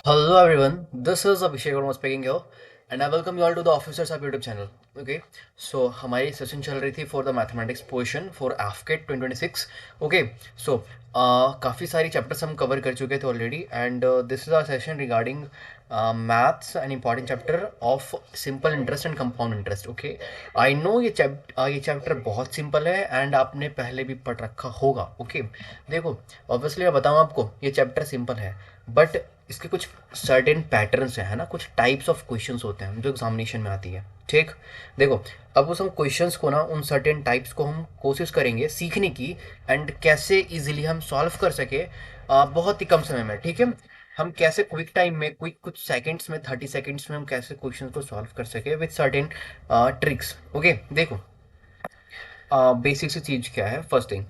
Hello everyone, this is Abhishek Verma speaking here and I welcome you all to the Officers Hub YouTube channel. Okay, so हमारी session चल रही थी for the mathematics portion for AFCET 2026. Okay, so काफ़ी सारी chapters हम cover कर चुके थे already and this is our session regarding maths an important chapter of simple interest and compound interest. Okay, I know ये चैप्टर बहुत simple है and आपने पहले भी पढ़ रखा होगा. ओके, देखो ऑब्वियसली मैं बताऊँ आपको ये चैप्टर सिंपल है बट इसके कुछ सर्टेन पैटर्न्स हैं, है ना, कुछ टाइप्स ऑफ क्वेश्चंस होते हैं जो एग्जामिनेशन में आती है. ठीक, देखो अब उस हम क्वेश्चंस को ना उन सर्टेन टाइप्स को हम कोशिश करेंगे सीखने की एंड कैसे इजीली हम सॉल्व कर सके बहुत ही कम समय में. ठीक है, हम कैसे क्विक टाइम में क्विक कुछ सेकंड्स में 30 सेकंड्स में हम कैसे क्वेश्चंस को सॉल्व कर सके विद सर्टेन ट्रिक्स. ओके, देखो बेसिक सी चीज़ क्या है. फर्स्ट थिंग,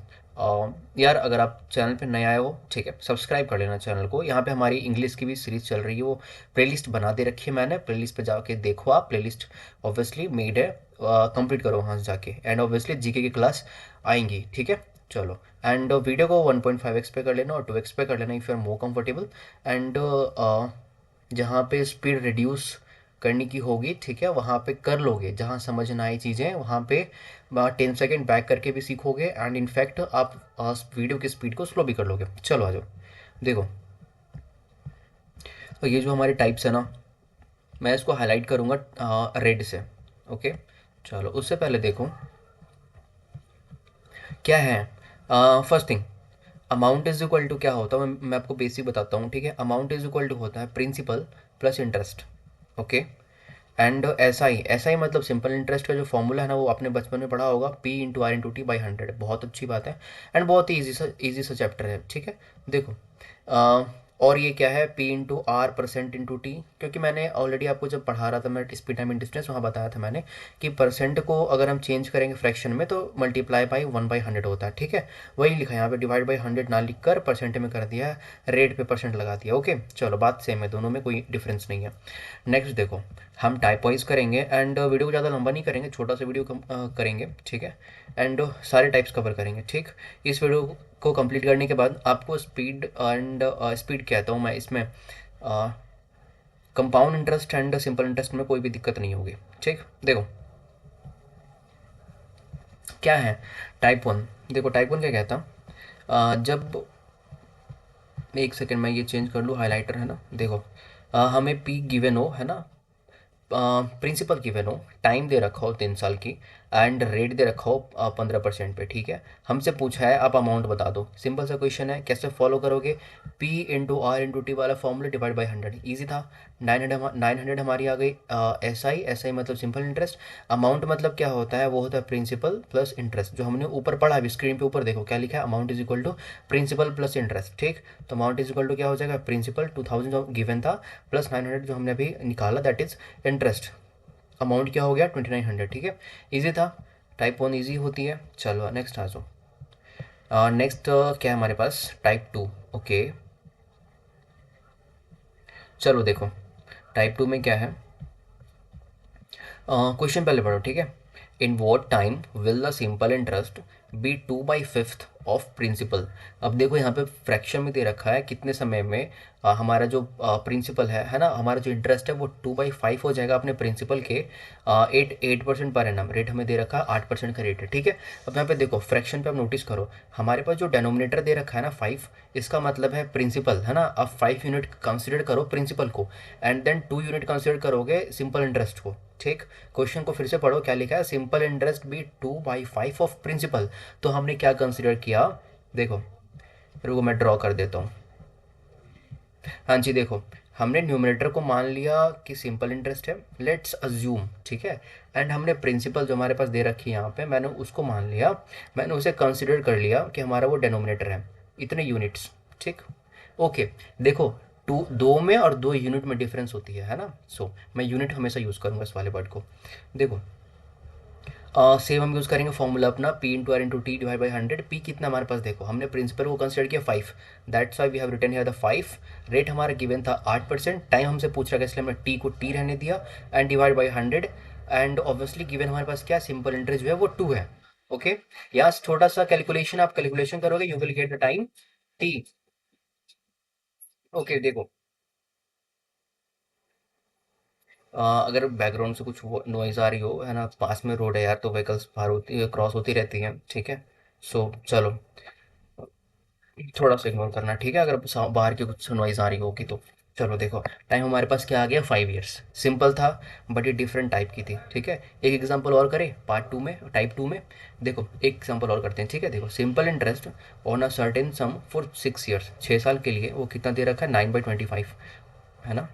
यार अगर आप चैनल पे नए आए हो, ठीक है, सब्सक्राइब कर लेना चैनल को. यहाँ पे हमारी इंग्लिश की भी सीरीज चल रही है, वो प्लेलिस्ट बना दे रखी है मैंने. प्लेलिस्ट पे जाके देखो, आप प्लेलिस्ट ऑब्वियसली मेड है, कंप्लीट करो वहाँ से जाके एंड ऑब्वियसली जीके की क्लास आएंगी. ठीक है, चलो एंड वीडियो को 1.5x पे कर लेना और 2x पे कर लेना if you are more comfortable and जहाँ पे स्पीड रिड्यूस करने की होगी, ठीक है, वहाँ पे कर लोगे. जहाँ समझ ना आई चीज़ें वहाँ पे 10 सेकेंड बैक करके भी सीखोगे एंड इनफैक्ट आप वीडियो की स्पीड को स्लो भी कर लोगे. चलो आ जाओ, देखो तो ये जो हमारे टाइप्स है ना, मैं इसको हाईलाइट करूँगा रेड से. ओके, चलो उससे पहले देखो क्या है. First thing, amount is equal to क्या होता है, मैं आपको बेसिक बताता हूँ. ठीक है, अमाउंट इज इक्वल टू होता है principal plus interest. Okay, and S I मतलब सिंपल इंटरेस्ट का जो फॉर्मूला है ना, वो आपने बचपन में पढ़ा होगा, P/R/T बाई 100. बहुत अच्छी बात है एंड बहुत ही ईजी सा चैप्टर है. ठीक है, देखो और ये क्या है, P/R%/T, क्योंकि मैंने ऑलरेडी आपको जब पढ़ा रहा था मैं स्पीड टाइम डिस्टेंस, वहाँ बताया था मैंने कि परसेंट को अगर हम चेंज करेंगे फ्रैक्शन में तो मल्टीप्लाई बाई 1/100 होता है. ठीक है, वही लिखा है यहाँ पे, डिवाइड बाई 100 ना लिख कर परसेंट में कर दिया, रेट पे परसेंट लगा दिया. ओके, चलो बात सेम है, दोनों में कोई डिफरेंस नहीं है. नेक्स्ट देखो, हम टाइप वाइज करेंगे एंड वीडियो को ज़्यादा लंबा नहीं करेंगे, छोटा सा वीडियो करेंगे. ठीक है, एंड सारे टाइप्स कवर करेंगे. ठीक, इस वीडियो को कंप्लीट करने के बाद आपको स्पीड एंड स्पीड कहता हूँ मैं इसमें, compound interest and simple interest में कोई भी दिक्कत नहीं होगी. ठीक, देखो क्या है टाइप 1. देखो टाइप 1 क्या कहता, जब एक सेकेंड मैं ये चेंज कर लूँ, हाईलाइटर है ना, देखो हमें पी गिवन हो, है ना, प्रिंसिपल गिवन हो, टाइम दे रखा हो 3 साल की एंड रेट दे रखा हो 15% पे. ठीक है, हमसे पूछा है आप अमाउंट बता दो. सिंपल सा क्वेश्चन है, कैसे फॉलो करोगे, P/R/T वाला फॉर्मूला डिवाइड बाई 100, ईजी था. 900 हमारी आ गई. एस आई मतलब सिंपल इंटरेस्ट. अमाउंट मतलब क्या होता है, वो होता है प्रिंसिपल प्लस इंटरेस्ट, जो हमने ऊपर पढ़ा अभी स्क्रीन पे ऊपर देखो क्या लिखा है, amount is equal to principal plus interest. ठीक, तो अमाउंट इज इक्वल टू क्या हो जाएगा, प्रिंसिपल 2000 जो गिवन था प्लस 900 जो हमने अभी निकाला, दैट इज इंटरेस्ट. अमाउंट क्या हो गया, 2900. ठीक है, इजी था, टाइप 1 इजी होती है. चलो नेक्स्ट आ जाओ. नेक्स्ट क्या है हमारे पास, टाइप 2. ओके, चलो देखो टाइप 2 में क्या है. क्वेश्चन पहले पढ़ो. ठीक है, in what time will the simple interest be 2/5 of principal. अब देखो यहाँ पे फ्रैक्शन में दे रखा है कितने समय में हमारा जो प्रिंसिपल है ना, हमारा जो इंटरेस्ट है वो 2/5 हो जाएगा अपने प्रिंसिपल के. 8% पर एनम रेट हमें दे रखा है, 8% का रेट है. ठीक है, अब यहाँ पे देखो फ्रैक्शन पे आप नोटिस करो, हमारे पास जो डेनोमिनेटर दे रखा है ना 5, इसका मतलब है प्रिंसिपल, है ना. अब 5 यूनिट कंसिडर करो प्रिंसिपल को एंड देन 2 यूनिट कंसिडर करोगे सिंपल इंटरेस्ट को. ठीक, क्वेश्चन को फिर से पढ़ो क्या लिखा है, simple interest be 2/5 of principal. तो हमने क्या कंसिडर किया, देखो रुको मैं ड्रॉ कर देता हूँ. हाँ जी, देखो हमने न्यूमरेटर को मान लिया कि सिंपल इंटरेस्ट है, लेट्स अज्यूम. ठीक है, एंड हमने प्रिंसिपल जो हमारे पास दे रखी है यहाँ पे, मैंने उसको मान लिया, मैंने उसे कंसिडर कर लिया कि हमारा वो डेनोमिनेटर है, इतने यूनिट्स. ठीक, ओके, देखो दो में और 2 यूनिट में डिफरेंस होती है ना. मैं यूनिट हमेशा यूज़ करूँगा इस वाले वर्ड को. देखो सेम हम यूज़ करेंगे फॉर्मूला अपना, P/R/T डिवाइड बाई 100. पी कितना हमारे पास, देखो हमने प्रिंसिपल को कंसिडर किया 5, that's why we have written here the 5. Rate हमारा गिवन था 8%, टाइम हमसे पूछ रहा है इसलिए हमने टी को टी रहने दिया and divide by 100. And obviously given हमारे पास क्या, सिंपल इंटरेस्ट जो है वो 2 है. ओके, यहाँ छोटा सा कैलकुलेशन, आप कैलकुलेशन करोगे you will get the time T. Okay देखो अगर बैकग्राउंड से कुछ नॉइज़ आ रही हो है ना, पास में रोड है यार, तो व्हीकल्स पार होती क्रॉस होती रहती हैं, ठीक है। सो चलो, थोड़ा सा इग्नोर करना, ठीक है, अगर बाहर की कुछ नॉइज़ आ रही होगी तो। चलो देखो, टाइम हमारे पास क्या आ गया, 5 ईयर्स। सिंपल था, बट ये डिफरेंट टाइप की थी, ठीक है। एक एग्जांपल और करें पार्ट टू में, टाइप टू में। देखो एक एग्जांपल और करते हैं, ठीक है। देखो, simple interest on a certain some for 6 years, 6 साल के लिए, वो कितना दे रखा है, 9/25, है ना।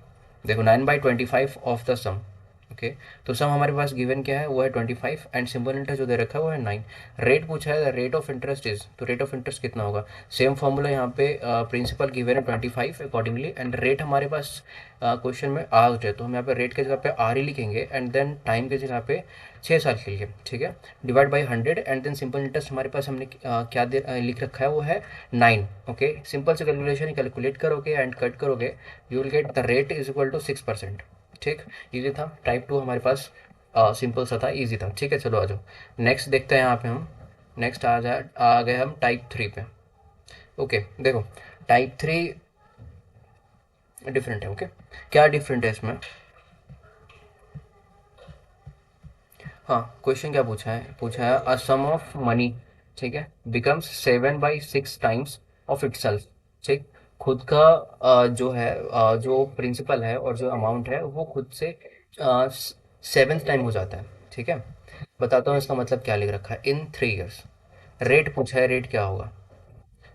देखो, 9/25 ऑफ द सम, ओके। तो सम हमारे पास गिवन क्या है, वो है 25, एंड सिंपल इंटरेस्ट जो दे रखा है वो है 9। रेट पूछा है, रेट ऑफ इंटरेस्ट इज, तो रेट ऑफ इंटरेस्ट कितना होगा, सेम फॉर्मूला यहाँ पे, प्रिंसिपल गिवन है 25 अकॉर्डिंगली, एंड रेट हमारे पास क्वेश्चन में आर है, तो हम यहाँ पे रेट के जगह पे आर ही लिखेंगे, एंड देन टाइम के जगह पे 6 साल के लिए, ठीक है, divide by 100, and then simple interest हमारे पास हमने क्या लिख रखा है, वो है 9, ओके। सिंपल से कैलकुलेशन कैलकुलेट करोगे एंड कट करोगे, you will get the rate is equal to 6%, ठीक। इजी था, टाइप टू हमारे पास सिंपल सा था, इजी था, ठीक है। चलो आ जाओ, नेक्स्ट देखते हैं यहाँ पे हम। नेक्स्ट आ गए हम टाइप थ्री पे, ओके। देखो, टाइप थ्री डिफरेंट है, ओके। क्या डिफरेंट है इसमें, हाँ, क्वेश्चन क्या पूछा है अ सम ऑफ मनी, ठीक है, becomes 7/6 times of it self, ठीक। खुद का जो है, जो प्रिंसिपल है और जो अमाउंट है वो खुद से 7th टाइम हो जाता है, ठीक है। बताता हूँ इसका मतलब क्या लिख रखा है, इन 3 ईयर्स। रेट पूछा है, रेट क्या होगा,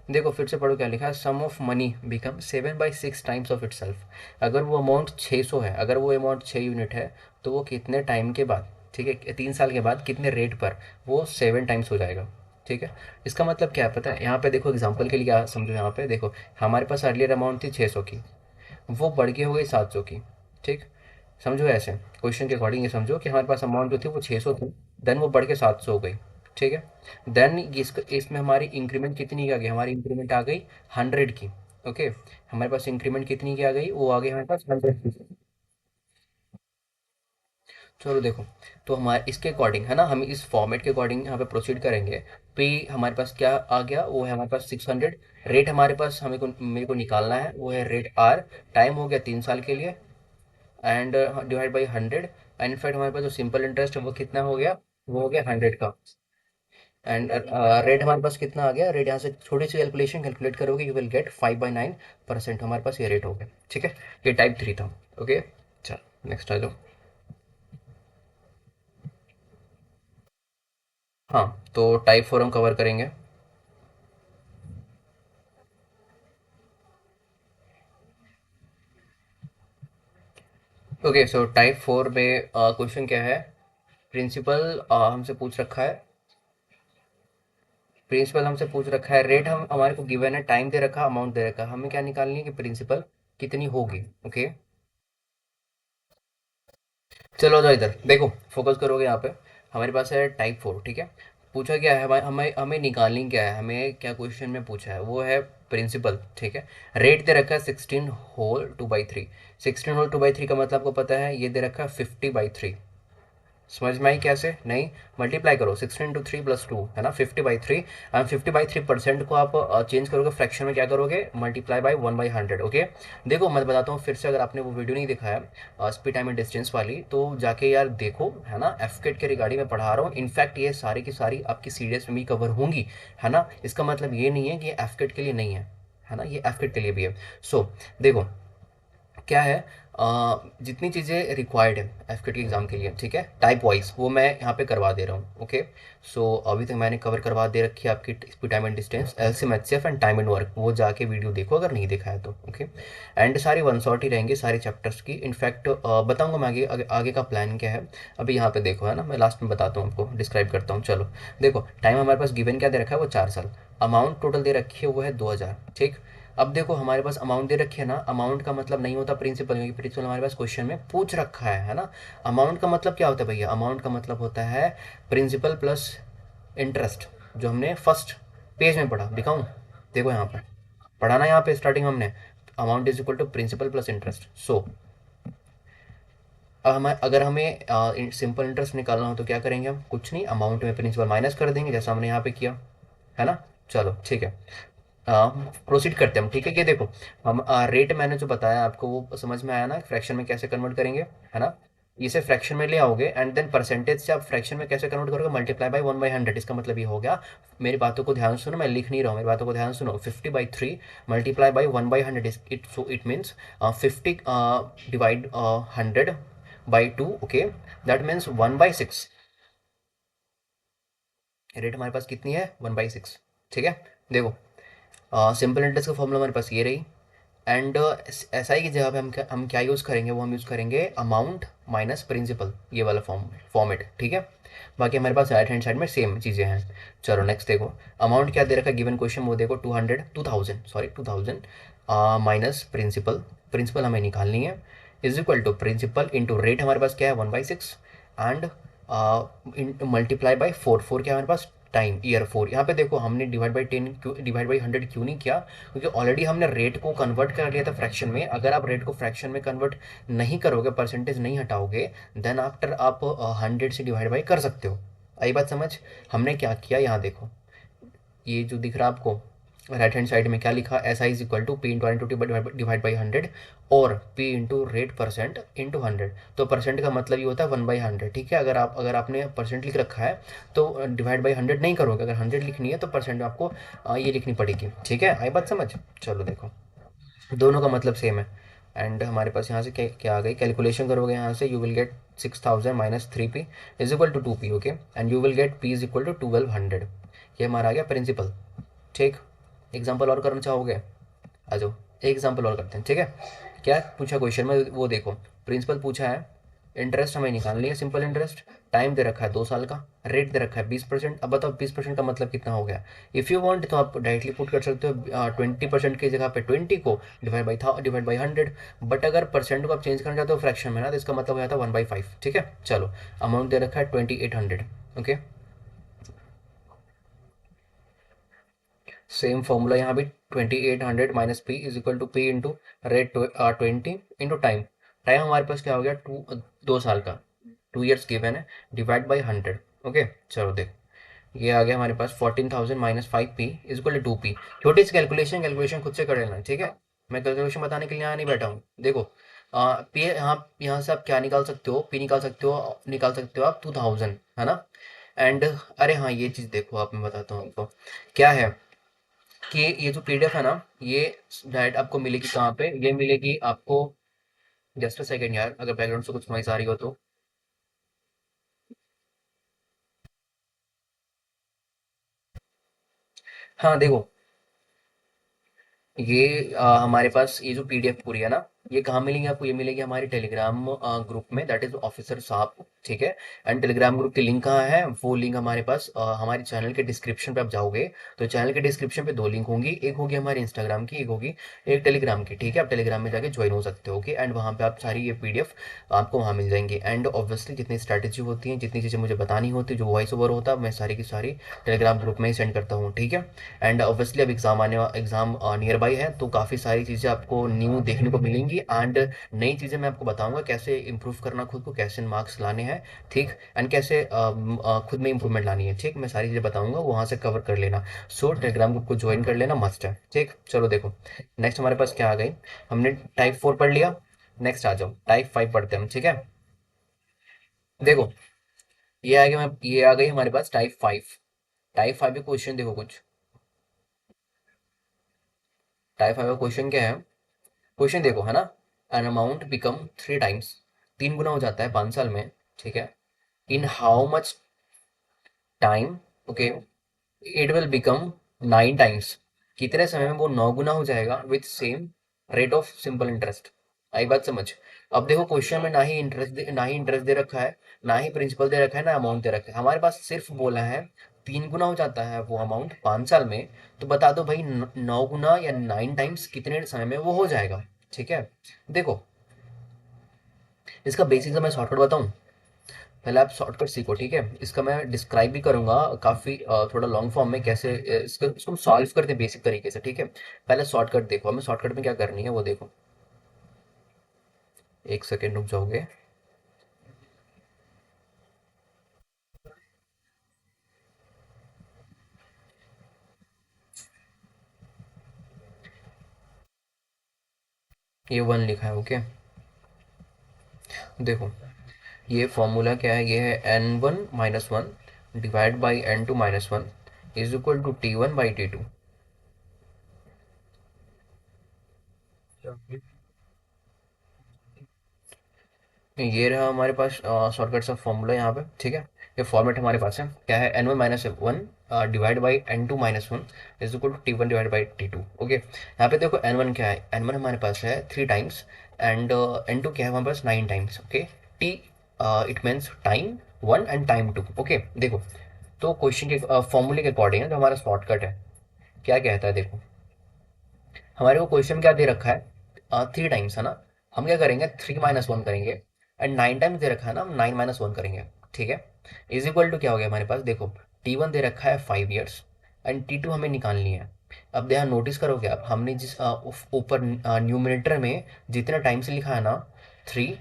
देखो फिर से पढ़ो क्या लिखा है, sum of money become 7/6 times of itself. अगर वो अमाउंट 600 है, अगर वो अमाउंट 6 यूनिट है, तो वो कितने टाइम के बाद, ठीक है, 3 साल के बाद कितने रेट पर वो 7 टाइम्स हो जाएगा, ठीक है। इसका मतलब क्या है पता है, यहाँ पे देखो एग्जाम्पल के लिए क्या समझो, यहाँ पे देखो, हमारे पास अर्लियर अमाउंट थी 600 की, वो बढ़ के हो गई 700 की, ठीक। समझो ऐसे, क्वेश्चन के अकॉर्डिंग ये समझो कि हमारे पास अमाउंट जो थी वो 600 थी, देन वो बढ़ के 700 हो गई, ठीक है। देन इसमें हमारी इंक्रीमेंट कितनी आ गई, हमारी इंक्रीमेंट आ गई 100 की, ओके। हमारे पास इंक्रीमेंट कितनी की आ गई, वो आ गई हमारे पास 100 की। चलो देखो, तो हमारे इसके अकॉर्डिंग है ना, हम इस फॉर्मेट के अकॉर्डिंग यहाँ पे प्रोसीड करेंगे। पे हमारे पास क्या आ गया, वो है हमारे पास 600। रेट हमारे पास हमें को मेरे को निकालना है, वो है रेट आर। टाइम हो गया 3 साल के लिए, and divide by 100, and in fact हमारे पास जो सिंपल इंटरेस्ट है वो कितना हो गया, वो हो गया 100 का। एंड रेट हमारे पास कितना आ गया, रेट यहाँ से छोटी सी कैलकुलेशन कैलकुलेट करोगे, यू विल गेट 5/9%, हमारे पास ये रेट हो गया, ठीक है। ये टाइप थ्री था, ओके। चल, नेक्स्ट आ जाओ। हाँ, तो टाइप फोर हम कवर करेंगे। ओके, सो टाइप फोर में क्वेश्चन क्या है, प्रिंसिपल हमसे पूछ रखा है, प्रिंसिपल हमसे पूछ रखा है, रेट हम हमारे को गिवन है, टाइम दे रखा, अमाउंट दे रखा, हमें क्या निकालनी है कि प्रिंसिपल कितनी होगी, ओके। चलो जाओ इधर देखो, फोकस करोगे यहाँ पे, हमारे पास है टाइप फोर, ठीक है। पूछा क्या है, हमें हमें हमें निकालनी क्या है, हमें क्या क्वेश्चन में पूछा है, वो है प्रिंसिपल, ठीक है। रेट दे रखा है 16 होल 2/3। 16 होल 2/3 का मतलब आपको पता है, ये दे रखा है 50/3। समझ में आई कैसे, नहीं, मल्टीप्लाई करो, 16 × 3 + 2 है ना, 50/3। एंड 50/3% को आप चेंज करोगे फ्रैक्शन में, क्या करोगे, मल्टीप्लाई बाई 1/100, ओके। देखो मैं बताता हूँ फिर से, अगर आपने वो वीडियो नहीं देखा है स्पीड टाइम एंड डिस्टेंस वाली, तो जाके यार देखो, है ना। एफकेट के रिगार्डिंग मैं पढ़ा रहा हूँ, इनफैक्ट ये सारी की सारी आपकी सीडीएस में भी कवर होंगी, है ना। इसका मतलब ये नहीं है कि ये एफकेट के लिए नहीं है ना, ये एफकेट के लिए भी है। सो देखो क्या है, जितनी चीज़ें रिक्वायर्ड है एफकेट के एग्ज़ाम के लिए, ठीक है, टाइप वाइज, वो मैं यहाँ पे करवा दे रहा हूँ, ओके। सो अभी तक मैंने कवर करवा दे रखी है आपकी speed time and distance, LCM HCF and time and work, वो जाके वीडियो देखो अगर नहीं देखा है तो, ओके। एंड सारी वन शॉट ही रहेंगी सारे चैप्टर्स की, इनफैक्ट बताऊँगा मैं आगे का प्लान क्या है। अभी यहाँ पे देखो, है ना, मैं लास्ट में बताता हूँ आपको, डिस्क्राइब करता हूँ। चलो देखो, टाइम हमारे पास गिवन क्या दे रखा है, वो 4 साल। अमाउंट टोटल दे रखी है वो है 2000, ठीक। अब देखो हमारे पास अमाउंट दे रखी है ना, अमाउंट का मतलब नहीं होता प्रिंसिपल, क्योंकि प्रिंसिपल हमारे पास क्वेश्चन में पूछ रखा है ना। अमाउंट का मतलब क्या होता है भैया, अमाउंट का मतलब होता है प्रिंसिपल प्लस इंटरेस्ट, जो हमने फर्स्ट पेज में पढ़ा, दिखाऊं, देखो यहाँ पर पढ़ा ना, यहाँ पे स्टार्टिंग हमने, amount is equal to principal plus interest. So अब हमें, अगर हमें सिंपल इंटरेस्ट निकालना हो तो क्या करेंगे हम, कुछ नहीं, अमाउंट में प्रिंसिपल माइनस कर देंगे, जैसा हमने यहाँ पे किया, है ना। चलो ठीक है, प्रोसीड करते हैं हम, ठीक है। कि देखो, हम रेट मैंने जो बताया आपको वो समझ में आया ना, फ्रैक्शन में कैसे कन्वर्ट करेंगे, है ना। इसे फ्रैक्शन में ले आओगे एंड देन परसेंटेज से आप फ्रैक्शन में कैसे कन्वर्ट करोगे, मल्टीप्लाई बाय 1/100। इसका मतलब ये हो गया, मेरी बातों को ध्यान सुनो, मैं लिख नहीं रहा हूँ, मेरी बातों को ध्यान सुनो, 50/3 multiply by 1/100 it, so it means 50 divide 100/2, okay, that means 1/6। Rate हमारे पास कितनी है, 1/6, ठीक है। देखो सिंपल इंटरेस्ट का फॉर्मूला हमारे पास ये रही, एंड एस आई की जगह पे हम क्या यूज़ करेंगे, वो हम यूज़ करेंगे अमाउंट माइनस प्रिंसिपल, ये वाला फॉर्मेट, ठीक है। बाकी हमारे पास राइट हैंड साइड में सेम चीज़ें हैं। चलो नेक्स्ट देखो, अमाउंट क्या दे रखा है गिवन क्वेश्चन, वो देखो 200 सॉरी 2000 माइनस प्रिंसिपल, प्रिंसिपल हमें निकालनी है, is equal to principal into rate, हमारे पास क्या है 1/6, एंड मल्टीप्लाई बाई 4 क्या है हमारे पास, टाइम ईयर 4। यहाँ पे देखो हमने डिवाइड बाई 100 क्यों नहीं किया, क्योंकि ऑलरेडी हमने रेट को कन्वर्ट कर लिया था फ्रैक्शन में। अगर आप रेट को फ्रैक्शन में कन्वर्ट नहीं करोगे, परसेंटेज नहीं हटाओगे, देन आफ्टर आप 100 से डिवाइड बाई कर सकते हो। आई बात समझ। हमने क्या किया, यहाँ देखो, ये जो दिख रहा है आपको राइट हैंड साइड में क्या लिखा, S I is equal to P into R into T divide by 100, और P into rate percent into 100। तो परसेंट का मतलब ये होता है 1/100, ठीक है। अगर आपने परसेंट लिख रखा है तो डिवाइड बाई 100 नहीं करोगे, अगर 100 लिखनी है तो परसेंट आपको ये लिखनी पड़ेगी, ठीक है। आई बात समझ। चलो देखो, दोनों का मतलब सेम है, एंड हमारे पास यहाँ से क्या क्या आ गई, कैलकुलेशन करोगे यहाँ से, you will get 6000 minus 3p is equal to 2p, okay, and you will get p is equal to 1200। ये हमारा आ गया प्रिंसिपल, ठीक। एग्जाम्पल और करना चाहोगे, आ जाओ, एक एग्जाम्पल और करते हैं, ठीक है। क्या पूछा क्वेश्चन में, वो देखो, प्रिंसिपल पूछा है, इंटरेस्ट हमें निकालनी है, सिंपल इंटरेस्ट, टाइम दे रखा है 2 साल का, रेट दे रखा है 20%। अब बताओ 20% का मतलब कितना हो गया। इफ़ यू वांट तो आप डायरेक्टली पुट कर सकते हो 20% की जगह पे 20 को डिवाइड बाई 100। बट अगर परसेंट को आप चेंज करना चाहते हो फ्रैक्शन में ना, तो इसका मतलब हो जाता है 1/5, ठीक है। चलो, अमाउंट दे रखा है 2800, ओके। सेम फॉर्मूला यहाँ भी, 2800 minus P is equal to P into rate 20 into time. Time हमारे पास क्या हो गया, 2 साल का, 2 ईयर्स गिवन है, डिवाइड बाई 100, ओके। चलो देख, ये आ गया हमारे पास 14,000 minus 5p is equal to 2p। छोटी सी कैलकुलेशन, कैलकुलेशन खुद से कर लेना, ठीक है। मैं कैलकुलेशन बताने के लिए यहाँ नहीं बैठा हूँ। देखो पी, यहाँ से आप क्या निकाल सकते हो, पी निकाल सकते हो आप 2000, है ना। एंड अरे हाँ, ये चीज़ देखो, आप मैं बताता हूँ आपको क्या है, कि ये जो पीडीएफ है ना, ये डायरेक्ट आपको मिलेगी कहाँ पे, ये मिलेगी आपको, जस्ट अ सेकंड यार, अगर बैकग्राउंड से कुछ नॉइस आ रही हो तो। हाँ देखो, ये हमारे पास ये जो पीडीएफ पूरी है ना, ये कहाँ मिलेंगे आपको, ये मिलेगी हमारे टेलीग्राम ग्रुप में, दैट इज ऑफिसर साहब, ठीक है। एंड टेलीग्राम ग्रुप की लिंक कहाँ है, वो लिंक हमारे पास हमारे चैनल के डिस्क्रिप्शन पे आप जाओगे, तो चैनल के डिस्क्रिप्शन पे 2 लिंक होंगी, एक होगी हमारे इंस्टाग्राम की, एक होगी एक टेलीग्राम की, ठीक है। आप टेलीग्राम में जाके ज्वाइन हो सकते हो, ओके। एंड वहाँ पे आप सारी ये पीडीएफ आपको वहाँ मिल जाएंगी, एंड ऑब्वियसली जितनी स्ट्रैटेजी होती है, जितनी चीज़ें मुझे बतानी होती है, जो वॉइस ओवर होता है, मैं सारी की सारी टेलीग्राम ग्रुप में ही सेंड करता हूँ, ठीक है। एंड ऑब्वियसली अब एग्ज़ाम नियर बाई है, तो काफ़ी सारी चीज़ें आपको न्यू देखने को मिलेंगी, एंड नई चीज़ें मैं आपको बताऊंगा, कैसे इंप्रूव करना खुद को, कैसे मार्क्स लाने हैं, ठीक। एंड कैसे खुद में इंप्रूवमेंट लानी है, ठीक। मैं सारी चीज़ें बताऊंगा, वहाँ से कवर कर लेना। सो टेलीग्राम ग्रुप को ज्वाइन कर लेना, मस्ट है, ठीक। चलो देखो, नेक्स्ट हमारे पास क्या आ गई, हमने टाइप 4 पढ़ लिया, नेक्स्ट आ जाओ टाइप 5 पढ़ते हैं हम, ठीक है। देखो, ये आ गई हमारे पास टाइप 5। टाइप 5 के क्वेश्चन देखो कुछ, टाइप 5 का क्वेश्चन क्या है, क्वेश्चन देखो, है ना। एन अमाउंट बिकम 3 टाइम्स, 3 गुना हो जाता है 5 साल में, ठीक है। In how much time, okay, it will become 9 times, कितने समय में वो 9 गुना हो जाएगा with same rate of simple interest. आई बात समझ। अब देखो क्वेश्चन में ना ही इंटरेस्ट दे रखा है, ना ही प्रिंसिपल दे रखा है, ना अमाउंट दे रखा है, हमारे पास सिर्फ बोला है 3 गुना हो जाता है वो अमाउंट 5 साल में। तो बता दो भाई 9 गुना या 9 टाइम्स कितने समय में वो हो जाएगा, ठीक है। देखो, इसका बेसिक मैं शॉर्टकट बताऊं, पहले आप शॉर्टकट सीखो, ठीक है। इसका मैं डिस्क्राइब भी करूंगा काफ़ी थोड़ा लॉन्ग फॉर्म में, कैसे इसको हम सॉल्व करते हैं बेसिक तरीके से, ठीक है। पहले शॉर्टकट देखो, हमें शॉर्टकट में क्या करनी है वो देखो, एक सेकेंड रुक जाओगे। ये 1 लिखा है, ओके। देखो, ये फॉर्मूला क्या है, ये है n1 - 1 divide by n2 - 1 is equal to T1/T2। ये रहा हमारे पास शॉर्टकट सा फॉर्मूला यहाँ पे, ठीक है। ये फॉर्मेट हमारे पास है, क्या है, n1 - 1 divide by n2 - 1 is equal to T1 divide by T2। Okay, यहाँ पे देखो n1 क्या है, n1 हमारे पास है 3 टाइम्स, एंड n2 क्या है हमारे पास 9 times. Okay, t it means time 1 and time 2। Okay, देखो तो क्वेश्चन के फॉर्मूले के अकॉर्डिंग है जो हमारा शॉर्टकट है, क्या कहता है, देखो हमारे को क्वेश्चन क्या दे रखा है, 3 टाइम्स है ना, हम क्या करेंगे 3 - 1 करेंगे, एंड 9 टाइम्स दे रखा है ना, हम 9 - 1 करेंगे, ठीक है। इज इक्वल टू क्या हो गया हमारे पास, देखो T1 दे रखा है 5 ईयर्स एंड T2 हमें निकालनी है। अब यहाँ नोटिस करोगे आप, हमने जिस ऊपर न्यूमिनेटर में जितने टाइम से लिखा है ना 3,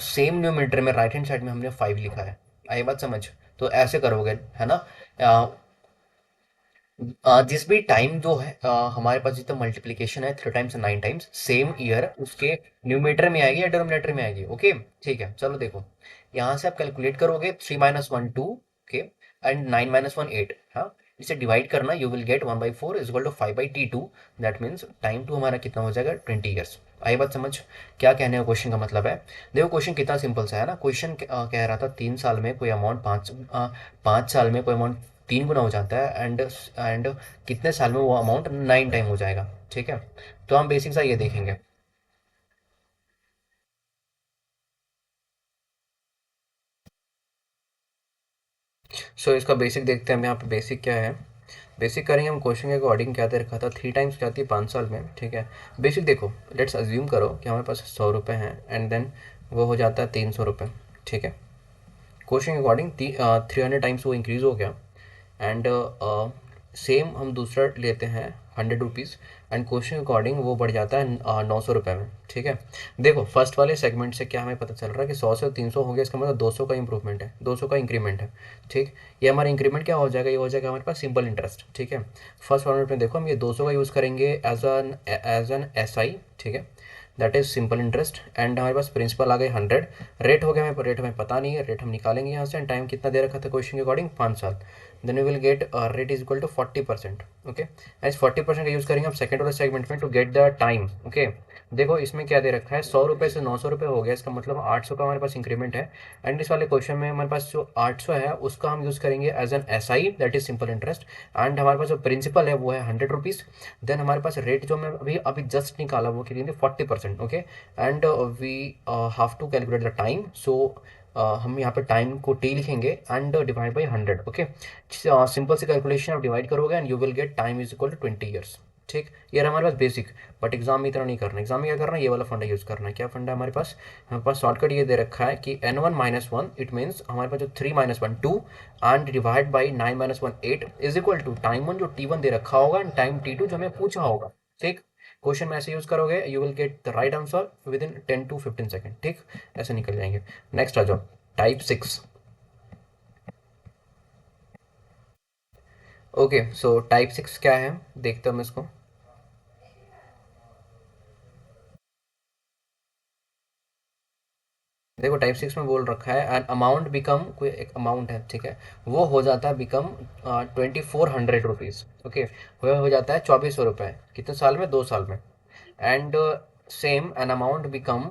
सेम न्यूमिनेटर में राइट हैंड साइड में हमने 5 लिखा है। आई बात समझ, तो ऐसे करोगे है ना। जिस भी टाइम जो है हमारे पास जितना मल्टीप्लीकेशन है 3 टाइम्स 9 टाइम्स, सेम ईयर उसके न्यूमरेटर में आएगी या डिनोमिनेटर में आएगी। ओके, ठीक है, चलो देखो यहाँ से आप कैलकुलेट करोगे 3 - 1 2, ओके, एंड 9 - 1 8, हाँ, इसे डिवाइड करना, you will get 1/4 is equal to 5/T2। That means time two हमारा कितना हो जाएगा, 20 ईयर्स। आई बात समझ, क्या कहने का क्वेश्चन का मतलब है। देखो क्वेश्चन कितना सिंपल सा है ना, क्वेश्चन कह रहा था 3 साल में कोई अमाउंट 5 साल में कोई अमाउंट 3 गुना हो जाता है, एंड कितने साल में वो अमाउंट 9 टाइम हो जाएगा, ठीक है। तो हम बेसिक सा ये देखेंगे। सो इसका बेसिक देखते हैं हम, यहाँ पे बेसिक क्या है। बेसिक करेंगे हम, क्वेश्चन के अकॉर्डिंग क्या दे रखा था, 3 टाइम्स क्या आती है 5 साल में, ठीक है। बेसिक देखो, लेट्स अज्यूम करो कि हमारे पास 100 रुपये हैं, एंड देन वो हो जाता है 300 रुपये, ठीक है। क्वेश्चन के अकॉर्डिंग 300 टाइम्स वो इंक्रीज़ हो गया, एंड सेम हम दूसरा लेते हैं 100 रुपीज़, एंड क्वेश्चन के अकॉर्डिंग वो बढ़ जाता है 900 रुपये में, ठीक है। देखो फर्स्ट वाले सेगमेंट से क्या हमें पता चल रहा है कि 100 से 300 हो गया, इसका मतलब 200 का इंप्रूवमेंट है, 200 का इंक्रीमेंट है, ठीक। ये हमारा इंक्रीमेंट क्या हो जाएगा, ये हो जाएगा हमारे पास सिंपल इंटरेस्ट, ठीक है। फर्स्ट फॉर्मेट में देखो हम ये 200 का यूज़ करेंगे एज एन SI, ठीक है, that is simple interest, and हमारे पास प्रिंसिपल आ गए 100। रेट हो गया, हमें रेट हमें पता नहीं है, रेट हम निकालेंगे यहाँ से, एंड टाइम कितना दे रखा था क्वेश्चन के अकॉर्डिंग 5 साल। Then we will get rate is equal to 40%। Okay, as 40% का यूज़ करेंगे हम सेकंड वाले सेगमेंट में to get the time. Okay, देखो इसमें क्या दे रखा है, 100 रुपये से 900 रुपये हो गया, इसका मतलब 800 का हमारे पास इंक्रीमेंट है, एंड इस वाले क्वेश्चन में हमारे पास जो 800 है उसका हम यूज़ करेंगे as an SI, that is simple interest, and हमारे पास जो प्रिंसिपल है वो है 100 रुपीज़। देन हमारे पास रेट जो मैं अभी अभी जस्ट निकाला वो कितनी थी, 40%। Okay, and we have to calculate the time, so हम यहाँ पे टाइम को T लिखेंगे and divide by 100। Okay, simple से कैलकुलेशन आप डिवाइड करोगे and you will get time is equal to 20 years, ठीक। ये रहा हमारे पास बेसिक। बट एग्जाम में इतना नहीं करना, एग्जाम में क्या करना है, ये वाला फंडा यूज़ करना है। क्या फंडा है हमारे पास शॉर्टकट ये दे रखा है कि n1 - 1 इट मीन्स हमारे पास जो 3 - 1 2 and divide by 9 - 1 8 is equal to time 1 जो T1 दे रखा होगा एंड टाइम T2 जो हमें पूछा होगा, ठीक। क्वेश्चन में ऐसे यूज करोगे, you will get the right answer with in 10 to 15 second, ठीक, ऐसे निकल जाएंगे। नेक्स्ट आ जाओ, टाइप 6। ओके, सो टाइप 6 क्या है, देखते हैं हम इसको। देखो टाइप 6 में बोल रखा है एन अमाउंट बिकम, कोई एक अमाउंट है, ठीक है, वो हो जाता है बिकम 2400 रुपीज़। ओके, वह हो जाता है 2400 रुपये, कितने साल में, 2 साल में। And same N amount become,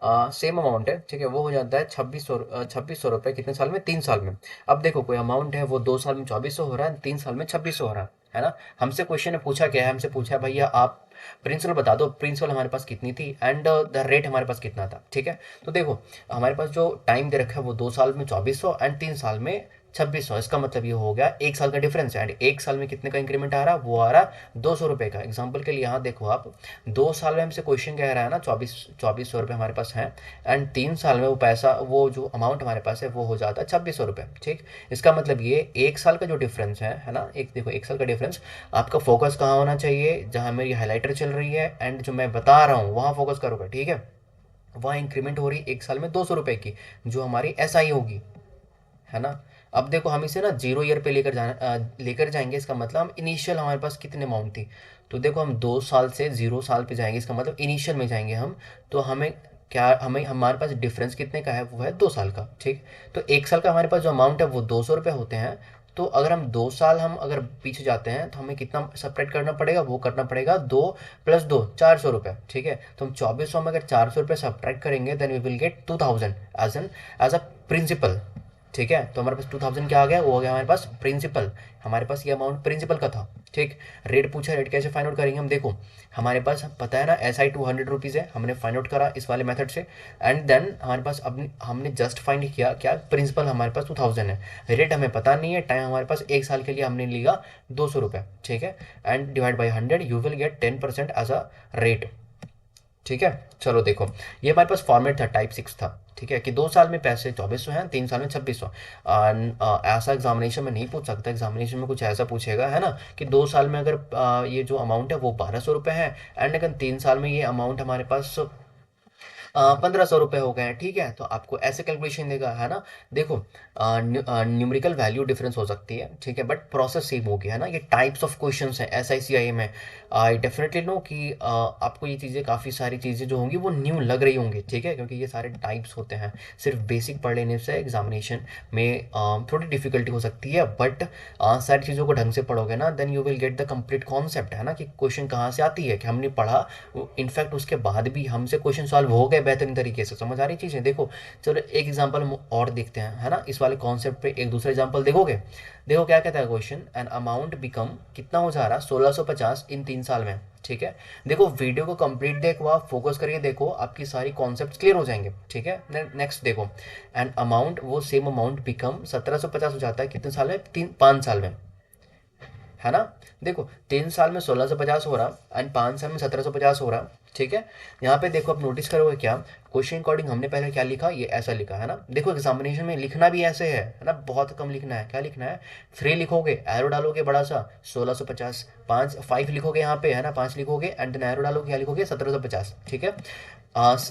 same amount है, ठीक है, वो हो जाता है 2600 रुपये, कितने साल में, 3 साल में। अब देखो कोई अमाउंट है वो 2 साल में 2400 हो रहा है, 3 साल में 2600 हो रहा है ना। हमसे क्वेश्चन ने पूछा क्या है, हमसे पूछा है भैया आप प्रिंसिपल बता दो, प्रिंसिपल हमारे पास कितनी थी एंड द रेट हमारे पास कितना था, ठीक है। तो देखो हमारे पास जो टाइम दे रखा है वो 2 साल में 2400 एंड 3 साल में 2600, इसका मतलब ये हो गया 1 साल का डिफरेंस है, एंड 1 साल में कितने का इंक्रीमेंट आ रहा है, वो आ रहा 200 रुपये का। एग्जाम्पल के लिए यहाँ देखो आप, 2 साल में हमसे क्वेश्चन कह रहा है ना, 2400 रुपये हमारे पास है, एंड 3 साल में वो पैसा, वो जो अमाउंट हमारे पास है वो हो जाता है 2600 रुपये, ठीक। इसका मतलब ये 1 साल का जो डिफरेंस है ना, एक देखो 1 साल का डिफरेंस, आपका फोकस कहाँ होना चाहिए, जहाँ मेरी हाईलाइटर चल रही है एंड जो मैं बता रहा हूँ वहाँ फोकस करोगे, ठीक है। वहाँ इंक्रीमेंट हो रही है 1 साल में 200 रुपये की, जो हमारी SI होगी, है ना। अब देखो हम इसे ना 0 ईयर पे लेकर जाएंगे, इसका मतलब हम इनिशियल हमारे पास कितने अमाउंट थी, तो देखो हम 2 साल से 0 साल पे जाएंगे, इसका मतलब इनिशियल में जाएंगे हम, तो हमें क्या हमें हमारे पास डिफरेंस कितने का है, वो है 2 साल का, ठीक। तो 1 साल का हमारे पास जो अमाउंट है वो 200 रुपये होते हैं। तो अगर हम 2 साल हम अगर पीछे जाते हैं तो हमें कितना सपरेट करना पड़ेगा, वो करना पड़ेगा 2 + 2 400 रुपये, ठीक है। तो हम 2400 में अगर 400 रुपये सब्ट्रैक्ट करेंगे then we will get 2000 as a principal, ठीक है। तो हमारे पास 2000 क्या आ गया, वो हो गया हमारे पास प्रिंसिपल। हमारे पास ये अमाउंट प्रिंसिपल का था, ठीक। रेट पूछा, रेट कैसे फाइंड आउट करेंगे हम, देखो हमारे पास पता है ना SI 200 रुपीज़ है, हमने फाइंड आउट करा इस वाले मेथड से। एंड देन हमारे पास अब हमने जस्ट फाइंड किया क्या, प्रिंसिपल हमारे पास 2000 है, रेट हमें पता नहीं है, टाइम हमारे पास 1 साल के लिए हमने लिया 200 रुपये, ठीक है। And divide by 100 you will get 10% as a rate, ठीक है। चलो देखो, ये हमारे पास फॉर्मेट था, टाइप 6 था, ठीक है, कि 2 साल में पैसे 2400 हैं, 3 साल में 2600। ऐसा एग्जामिनेशन में नहीं पूछ सकता, एग्जामिनेशन में कुछ ऐसा पूछेगा है ना कि 2 साल में अगर ये जो अमाउंट है वो 1200 रुपये है, एंड अगर 3 साल में ये अमाउंट हमारे पास 1500 रुपये हो गए हैं, ठीक है। तो आपको ऐसे कैलकुलेशन देगा, है ना। देखो न्यूमेरिकल वैल्यू डिफरेंस हो सकती है, ठीक है, बट प्रोसेस सेम होगी, है ना। ये टाइप्स ऑफ क्वेश्चंस हैं SICIA में। आई डेफिनेटली नो कि आपको ये चीज़ें, काफ़ी सारी चीज़ें जो होंगी वो न्यू लग रही होंगी, ठीक है, क्योंकि ये सारे टाइप्स होते हैं। सिर्फ बेसिक पढ़ लेने से एग्जामिनेशन में थोड़ी डिफिकल्टी हो सकती है, बट सारी चीज़ों को ढंग से पढ़ोगे ना then you will get the complete concept, है ना, कि क्वेश्चन कहाँ से आती है, कि हमने पढ़ा, इनफैक्ट उसके बाद भी हमसे क्वेश्चन सॉल्व हो गए बेहतरीन तरीके से, समझ आ रही चीज़ें। देखो चलो एक एग्जांपल हम और देखते हैं, है ना, इस वाले कॉन्सेप्ट पे एक दूसरा एग्जांपल देखोगे। देखो क्या कहता है क्वेश्चन, एन अमाउंट बिकम, कितना हो जा रहा, 1650 इन 3 साल में, ठीक है। देखो वीडियो को कंप्लीट देखो, आप फोकस करके देखो, आपकी सारी कॉन्सेप्ट क्लियर हो जाएंगे, ठीक है। नेक्स्ट देखो, एन अमाउंट, वो सेम अमाउंट बिकम 1750 हो जाता है कितने साल में, 5 साल में, है ना। देखो 3 साल में 1650 हो रहा एंड 5 साल में 1750 हो रहा, ठीक है। यहाँ पे देखो आप नोटिस करोगे क्या, क्वेश्चन अकॉर्डिंग हमने पहले क्या लिखा, ये ऐसा लिखा, है ना। देखो एग्जामिनेशन में लिखना भी ऐसे है ना, बहुत कम लिखना है, क्या लिखना है, 3 लिखोगे, एरो डालोगे बड़ा सा 1650, 5 लिखोगे यहाँ पे, है ना, 5 लिखोगे एंड देन एरो डालोगे, क्या लिखोगे 1750, ठीक है।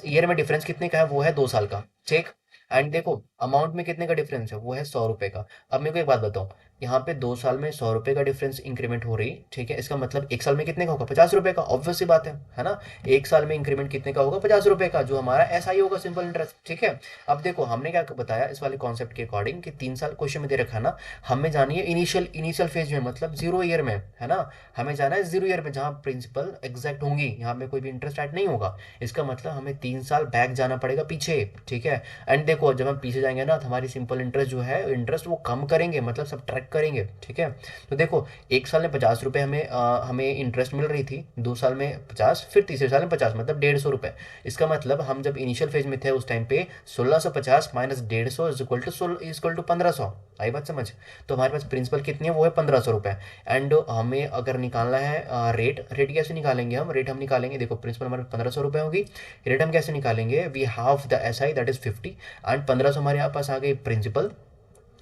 ईयर में डिफरेंस कितने का है, वो है 2 साल का, ठीक। एंड देखो अमाउंट में कितने का डिफरेंस है, वो है 100 रुपये का। अब मेरे को एक बात बताओ, यहाँ पे 2 साल में 100 रुपये का डिफरेंस इंक्रीमेंट हो रही, ठीक है, इसका मतलब 1 साल में कितने का होगा, 50 रुपये का, ऑब्वियस सी बात है ना। 1 साल में इंक्रीमेंट कितने का होगा, 50 रुपये का, जो हमारा SI होगा, सिंपल इंटरेस्ट, ठीक है। अब देखो हमने क्या बताया इस वाले कॉन्सेप्ट के अकॉर्डिंग कि 3 साल क्वेश्चन में दे रखा ना, हमें जानी है इनिशियल फेज में, मतलब 0 ईयर में, है ना। हमें जाना है 0 ईयर में, जहाँ प्रिंसिपल एग्जैक्ट होंगी, यहाँ पे कोई भी इंटरेस्ट ऐड नहीं होगा। इसका मतलब हमें 3 साल बैक जाना पड़ेगा पीछे, ठीक है। एंड देखो जब हम पीछे जाएंगे ना तो हमारी सिंपल इंटरेस्ट जो है, इंटरेस्ट वो कम करेंगे, मतलब सब ट्रैक करेंगे, ठीक है। तो देखो 1 साल में 50 रुपये हमें इंटरेस्ट मिल रही थी, 2 साल में 50, फिर तीसरे साल में 50, मतलब 150 रुपये। इसका मतलब हम जब इनिशियल फेज में थे उस टाइम पे 1650 माइनस 150 इज इक्वल टू 1500, आई बात समझ। तो हमारे पास प्रिंसिपल कितनी है, वो है 1500 रुपये। एंड हमें अगर निकालना है रेट, कैसे निकालेंगे हम, रेट हम निकालेंगे, देखो प्रिंसिपल हमारे 1500 रुपये होगी, रेट हम कैसे निकालेंगे, we have the SI that is 50 and 1500 हमारे यहाँ पास आ गई प्रिंसिपल,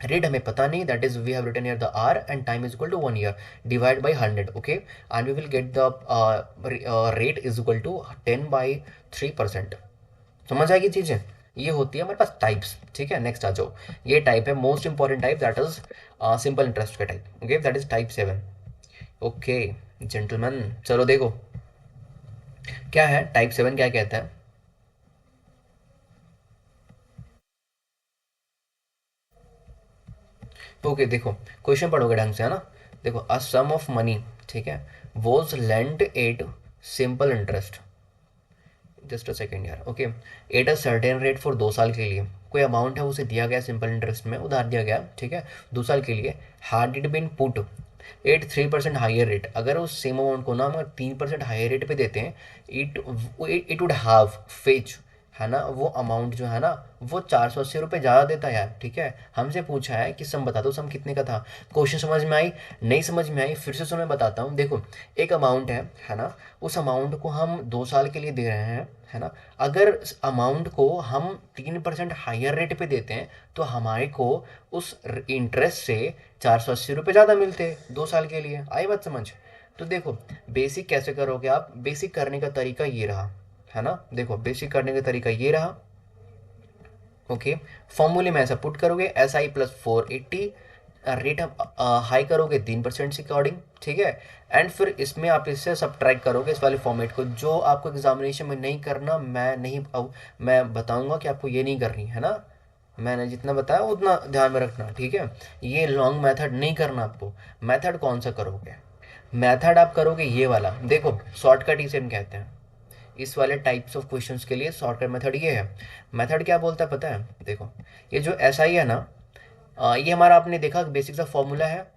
रेट हमें पता नहीं, that is we have written here the R and time is equal to 1 year, divide by 100, okay. And we will get the rate is equal to 10/3%। समझ आएगी चीज़ें, ये होती है हमारे पास टाइप्स, ठीक है। नेक्स्ट आ जाओ, ये टाइप है most important type, that is simple interest का type, okay, that is type 7, okay gentleman. चलो देखो क्या है टाइप 7, क्या कहता है। ओके देखो क्वेश्चन पढ़ोगे ढंग से, है ना। देखो अ सम ऑफ मनी, ठीक है, was lend at simple interest, just a second यार, okay, at a certain rate for 2 साल के लिए, कोई अमाउंट है उसे दिया गया सिंपल इंटरेस्ट में, उधार दिया गया, ठीक है, 2 साल के लिए। Had it been put at 3% higher rate, अगर उस सेम अमाउंट को ना हम 3% हायर रेट पे देते हैं, it it would have fetch, है ना, वो अमाउंट जो है ना वो 480 रुपये ज़्यादा देता है यार, ठीक है। हमसे पूछा है कि सम बता दो, सम कितने का था। क्वेश्चन समझ में आई, नहीं समझ में आई, फिर से सुनो मैं बताता हूँ। देखो एक अमाउंट है ना, उस अमाउंट को हम 2 साल के लिए दे रहे हैं, है ना। अगर अमाउंट को हम 3% हायर रेट पे देते हैं तो हमारे को उस इंटरेस्ट से 480 रुपये ज़्यादा मिलते 2 साल के लिए, आई बात समझ। तो देखो बेसिक कैसे करोगे आप, बेसिक करने का तरीका ये रहा, है ना। देखो बेसिक करने का तरीका ये रहा, ओके। फॉर्मूले में ऐसा पुट करोगे, SI +480 रेट हाई करोगे 3% के अकॉर्डिंग, ठीक है। एंड फिर इसमें आप इससे सब्ट्रैक्ट करोगे इस वाले फॉर्मेट को, जो आपको एग्जामिनेशन में नहीं करना, मैं नहीं मैं बताऊंगा कि आपको ये नहीं करनी है ना, मैंने जितना बताया उतना ध्यान में रखना, ठीक है। ये लॉन्ग मेथड नहीं करना आपको। मेथड कौन सा करोगे? मेथड आप करोगे ये वाला, देखो शॉर्टकट इसे हम कहते हैं। इस वाले टाइप्स ऑफ क्वेश्चंस के लिए शॉर्टकट मेथड ये है। मेथड क्या बोलता है पता है? देखो, ये जो ऐसा ही है ना, ये हमारा आपने देखा बेसिक सा फॉर्मूला है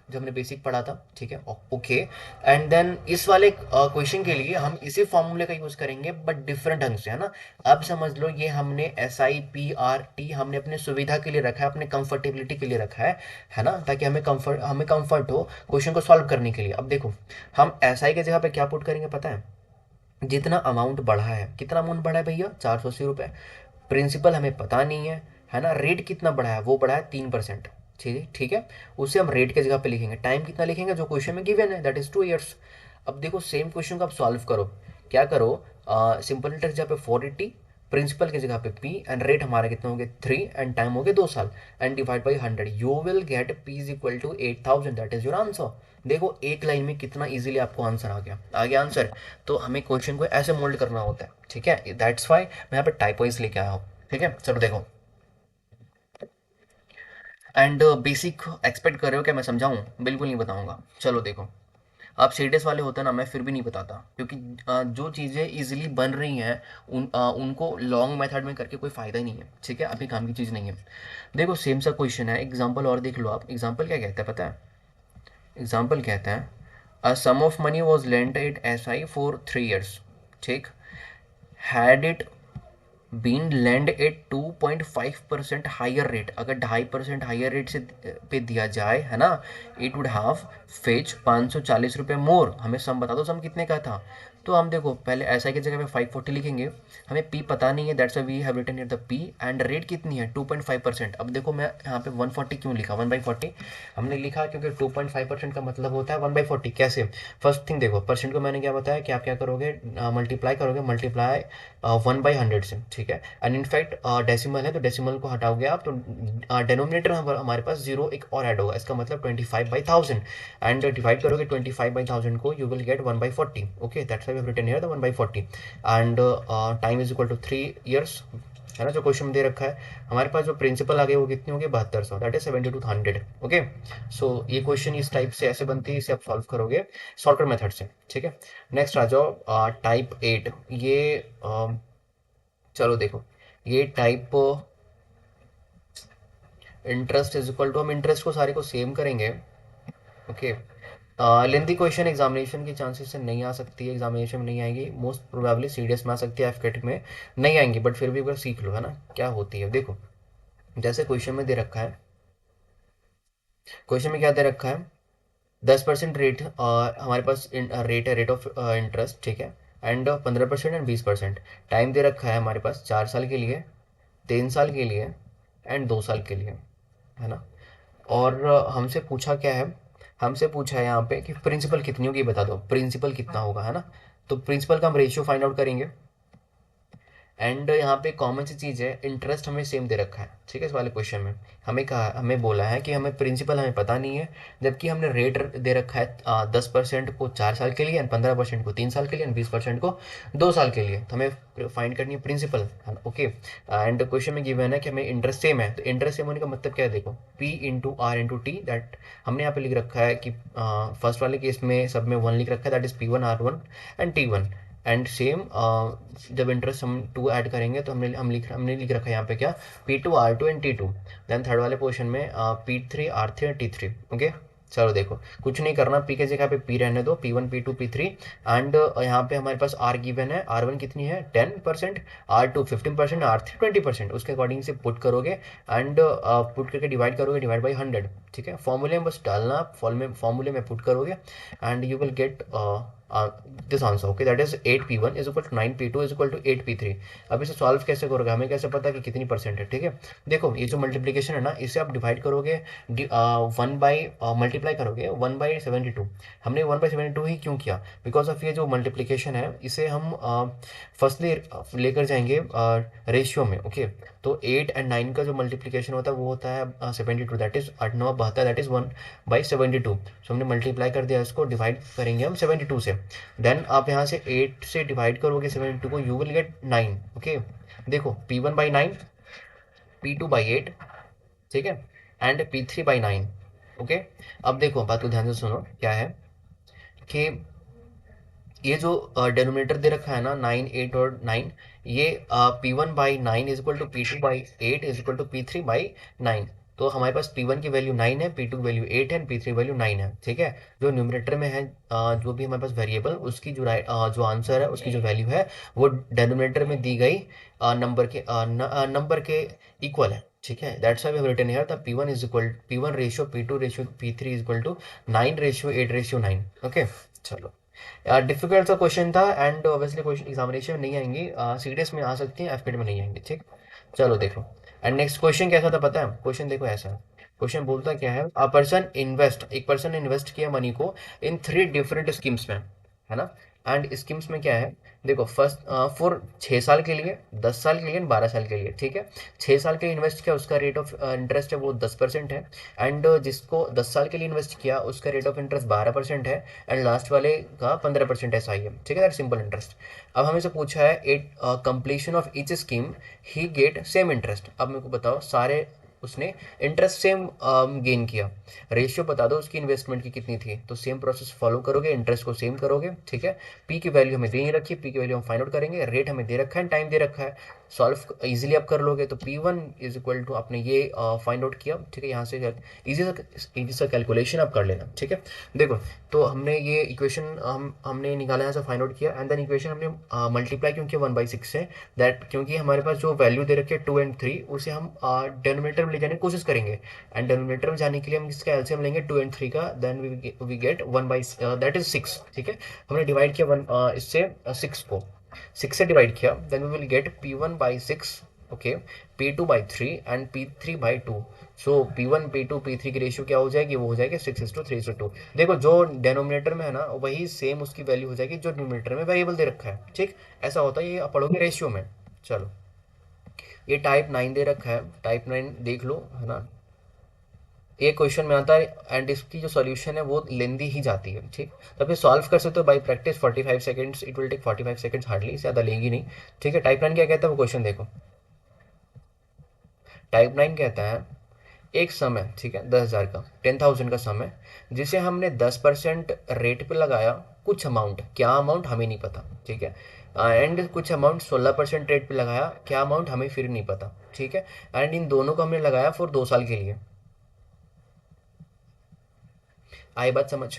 जो हमने बेसिक पढ़ा था, ठीक है। ओके, एंड देन इस वाले क्वेश्चन के लिए हम इसी फॉर्मूले का यूज करेंगे बट डिफरेंट ढंग से, है ना। अब समझ लो ये हमने SIPRT हमने अपने सुविधा के लिए रखा है, अपने कंफर्टेबिलिटी के लिए रखा है ना, ताकि हमें कंफर्ट हो क्वेश्चन को सॉल्व करने के लिए। अब देखो, हम SI की जगह पे क्या पुट करेंगे पता है? जितना अमाउंट बढ़ा है, कितना अमाउंट बढ़ा है भैया? 480 रुपये। प्रिंसिपल हमें पता नहीं है ना। रेट कितना बढ़ा है? वो बढ़ा है 3%, ठीक है। उसे हम रेट के जगह पे लिखेंगे। टाइम कितना लिखेंगे? जो क्वेश्चन में गिवन है, दैट इज 2 ईयर्स। अब देखो सेम क्वेश्चन को आप सॉल्व करो। क्या करो? सिंपल इंटरेस्ट जगह पे 480, प्रिंसिपल की जगह पे P, एंड रेट हमारा कितना हो गया 3, एंड टाइम हो गया 2 साल, and divide by 100, you will get P is equal to 8000। That is your answer. देखो एक लाइन में कितना इजीली आपको आंसर आ गया आंसर। तो हमें क्वेश्चन को ऐसे मोल्ड करना होता है, ठीक है। दैट्स वाई मैं यहाँ पे टाइप वाइज लेके आया हूँ, ठीक है। चलो देखो, एंड बेसिक एक्सपेक्ट कर रहे हो क्या मैं समझाऊँ? बिल्कुल नहीं बताऊंगा। चलो देखो, आप सीरियस वाले होते ना, मैं फिर भी नहीं बताता, क्योंकि जो चीज़ें इजीली बन रही हैं उनको लॉन्ग मेथड में करके कोई फ़ायदा ही नहीं है, ठीक है। अभी काम की चीज़ नहीं है। देखो सेम सा क्वेश्चन है, एग्जांपल और देख लो आप। एग्जांपल क्या कहता है पता है? एग्जाम्पल कहता है a sum of money was lent at SI for 3 years, ठीक। Had it been lent at 2.5% higher rate, अगर 2.5% हायर रेट से पे दिया जाए, है ना, इट वुड हैव फेच 540 रुपये मोर। हमें सम बता दो, सम कितने का था? तो हम देखो पहले SI की जगह पे 540 लिखेंगे। हमें P पता नहीं है, that's we have written here the P, and rate कितनी है 2.5%। अब देखो मैं यहाँ पे 140 क्यों लिखा? 1/40 हमने लिखा क्योंकि 2.5% का मतलब होता है 1/40। कैसे? फर्स्ट थिंग देखो, परसेंट को मैंने क्या बताया कि आप क्या करोगे? मल्टीप्लाई करोगे, मल्टीप्लाई 1/100 से, ठीक है। एंड इनफैक्ट डेसिमल है तो डेसिमल को हटाओगे आप, तो डेनोमिनेटर हमारे पास जीरो एक और ऐड होगा, इसका मतलब 25/1000, एंड डिवाइड करोगे 25/1000 को, you will get 1/40। Okay, that's why we have written here the 1/40, and time is equal to 3 years, है ना, जो क्वेश्चन दे रखा है। हमारे पास जो प्रिंसिपल आ गई वो कितनी होगी? 7200, दैट इज 7200। ओके, सो ये क्वेश्चन इस टाइप से ऐसे बनती है, इसे आप सॉल्व करोगे शॉर्टकट मेथड से, ठीक है। नेक्स्ट आ जाओ टाइप 8। ये चलो देखो, ये type interest is equal to, हम इंटरेस्ट को सारे को सेम करेंगे। ओके, लेंथी क्वेश्चन एग्जामिनेशन की चांसेस से नहीं आ सकती है, एग्जामिनेशन में नहीं आएगी, मोस्ट प्रोबेबली सीडीएस में आ सकती है, एफकेट में नहीं आएंगी, बट फिर भी अगर सीख लो, है ना, क्या होती है। देखो जैसे क्वेश्चन में दे रखा है, क्वेश्चन में क्या दे रखा है? 10% रेट हमारे पास रेट है, रेट ऑफ इंटरेस्ट, ठीक है। And 15% and 20%। टाइम दे रखा है हमारे पास 4 साल के लिए, 3 साल के लिए, एंड 2 साल के लिए, है ना। और हमसे पूछा क्या है? हमसे पूछा है यहाँ पे कि प्रिंसिपल कितनी होगी, बता दो प्रिंसिपल कितना होगा, है ना। तो प्रिंसिपल का हम रेशियो फाइंड आउट करेंगे। एंड यहाँ पे कॉमन सी चीज़ है, इंटरेस्ट हमें सेम दे रखा है, ठीक है। इस वाले क्वेश्चन में हमें बोला है कि हमें प्रिंसिपल हमें पता नहीं है, जबकि हमने रेट दे रखा है 10% को 4 साल के लिए, एंड 15% को 3 साल के लिए, एंड 20% को 2 साल के लिए। तो हमें फाइंड करनी है प्रिंसिपल, है ना। ओके, एंड क्वेश्चन में गिवन है कि हमें इंटरेस्ट सेम है, तो इंटरेस्ट सेम होने का मतलब क्या है? देखो P/R/T, दैट हमने यहाँ पे लिख रखा है कि फर्स्ट वाले केस में सब में 1 लिख रखा है, that is P1R1 and T1। And same जब इंटरेस्ट हम 2 ऐड करेंगे तो हमने लिख रखा है यहाँ पे क्या? P2R2 and T2। Then third वाले पोर्शन में P3R3 एंड T3। ओके, चलो देखो कुछ नहीं करना, पी के जगह पे पी रहने दो, P1 P2 P3, एंड यहाँ पे हमारे पास आर गिवन है, R1 कितनी है 10%, R2 15%, R3 20%, उसके अकॉर्डिंग से पुट करोगे, एंड पुट करके डिवाइड करोगे, डिवाइड बाई 100, ठीक है। फॉर्मूले में बस डालना, फॉर्मूले में पुट करोगे, and you will get this answer, okay, that is 8p1 is equal to 9p2 is equal to 8p3। अब इसे सॉल्व कैसे करोगे, हमें कैसे पता कि कितनी परसेंट है, ठीक है। देखो ये जो मल्टीप्लीकेशन है ना, इसे आप डिवाइड करोगे, वन बाई मल्टीप्लाई करोगे 1/72। हमने 1/72 ही क्यों किया, बिकॉज ऑफ ये जो मल्टीप्लीकेशन है इसे हम फर्स्टली लेकर जाएंगे रेशियो में, ओके। तो 8 और 9 का जो मल्टीप्लीकेशन होता है वो होता है 72, दैट इज 8×9 = 72, दैट इज 1/72। सो हमने मल्टीप्लाई कर दिया, इसको डिवाइड करेंगे हम 72 से। देन आप यहाँ से 8 से डिवाइड करोगे 72 को, यू विल गेट 9, ओके। देखो P1/9, P2/8, ठीक है, एंड P3/9, ओके। अब देखो बात को ध्यान से सुनो, क्या है कि ये जो डेनोमिनेटर दे रखा है ना, 9, 8 और 9, ये P1/9 is equal to P2/8 is equal to P3/9। तो हमारे पास P1 की वैल्यू 9 है, P2 की वैल्यू 8 है, P3 की वैल्यू 9 है, ठीक है। जो न्यूमरेटर में है जो भी हमारे पास वेरिएबल, उसकी जो जो आंसर है उसकी जो वैल्यू है वो डेनोमिनेटर में दी गई नंबर के इक्वल है, ठीक है। That's why we have written here the P1 ratio P2 ratio P3 is equal to 9:8:9, okay. चलो, यार डिफिकल्ट सा क्वेश्चन था, एंड ऑब्वियसली क्वेश्चन एग्जामिनेशन में नहीं आएंगी, सीडीएस में आ सकती हैं, एफकेट में नहीं आएंगी, ठीक। चलो देखो, एंड नेक्स्ट क्वेश्चन कैसा था पता है, क्वेश्चन देखो ऐसा है। क्वेश्चन बोलता क्या है, एक पर्सन ने इन्वेस्ट किया मनी को इन 3 डिफरेंट स्कीम्स में, है ना। एंड स्कीम्स में क्या है, देखो फर्स्ट फॉर 6 साल के लिए, 10 साल के लिए, 12 साल के लिए, ठीक है। 6 साल के लिए इन्वेस्ट किया, उसका रेट ऑफ इंटरेस्ट है वो 10% है। एंड जिसको 10 साल के लिए इन्वेस्ट किया उसका रेट ऑफ इंटरेस्ट 12% है। एंड लास्ट वाले का 15% ऐसा ही है, ठीक है, दैट सिंपल इंटरेस्ट। अब हमें से पूछा है at completion of each scheme he get same interest. अब मेरे को बताओ, सारे उसने इंटरेस्ट सेम गेन किया, रेशियो बता दो उसकी इन्वेस्टमेंट की कितनी थी। तो सेम प्रोसेस फॉलो करोगे, इंटरेस्ट को सेम करोगे, ठीक है। पी की वैल्यू हमें दे नहीं रखी, पी की वैल्यू हम फाइंड आउट करेंगे, रेट हमें दे रखा है, टाइम दे रखा है, सॉल्व इजीली आप कर लोगे। तो P1 इज इक्वल टू, आपने ये फाइंड आउट किया, ठीक है। यहाँ से इजी सा कैलकुलेशन आप कर लेना, ठीक है। देखो, तो हमने ये इक्वेशन हमने निकाला, यहाँ से फाइंड आउट किया, एंड देन इक्वेशन हमने मल्टीप्लाई क्यों किया 1/6 से, दैट क्योंकि हमारे पास जो वैल्यू दे रखी है 2 और 3, उसे हम डेनोमिनेटर में ले जाने की कोशिश करेंगे। एंड डेनोमिनेटर में जाने के लिए हम इसका एलसीएम लेंगे 2 और 3 का, then we get 1/, that is 6, ठीक है। हमने डिवाइड किया इससे 6 को 6 से डिवाइड किया, then we will get P1/6, okay, P2/3 and P3/2। So P1 P2 P3 की रेशियो क्या हो जाएगी, वो हो जाएगी 6:3:2। देखो जो डेनोमिनेटर में है ना वही सेम उसकी वैल्यू हो जाएगी जो न्यूमरेटर में वेरिएबल दे रखा है, ठीक। ऐसा होता है, ये आप पढ़ोगे रेशियो में। चलो, ये टाइप 9 दे रखा है, टाइप 9 देख लो, है ना। ये क्वेश्चन में आता है, एंड इसकी जो सॉल्यूशन है वो लेंदी ही जाती है, ठीक। तो फिर सॉल्व कर सकते हो by practice, 45 seconds, it will take 45 seconds hardly, ज़्यादा लेंगी नहीं, ठीक है। टाइप 9 क्या कहता है वो क्वेश्चन देखो। टाइप 9 कहता है, एक समय, ठीक है, 10,000 का, 10,000 का समय, जिसे हमने 10% रेट पे लगाया, कुछ अमाउंट, क्या अमाउंट हमें नहीं पता, ठीक है। एंड कुछ अमाउंट 16% रेट पे लगाया, क्या अमाउंट हमें फिर नहीं पता, ठीक है। एंड इन दोनों को हमने लगाया फॉर 2 साल के लिए। आई बात समझ,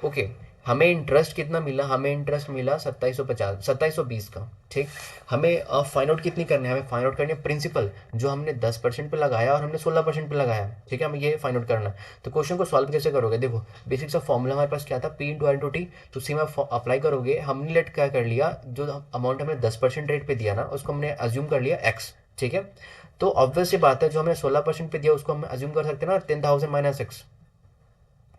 ओके। हमें इंटरेस्ट कितना मिला, हमें इंटरेस्ट मिला 2750, 2720 का, ठीक। हमें फाइंड आउट कितनी करनी है, हमें फाइंड आउट करनी है प्रिंसिपल, जो हमने 10% पे लगाया और हमने 16% पे लगाया, ठीक है। हमें ये फाइंड आउट करना है। तो क्वेश्चन को सॉल्व कैसे करोगे, देखो बेसिक सा फॉर्मूला हमारे पास क्या था, P × T, तो उसी में अप्लाई करोगे। हमने लेट क्या कर लिया, जो अमाउंट हमने 10% रेट पे दिया ना उसको हमने अज्यूम कर लिया x, ठीक है। तो ऑब्वियस सी बात है, जो हमने 16% पे दिया उसको हम अज्यूम कर सकते हैं ना 10,000 - x,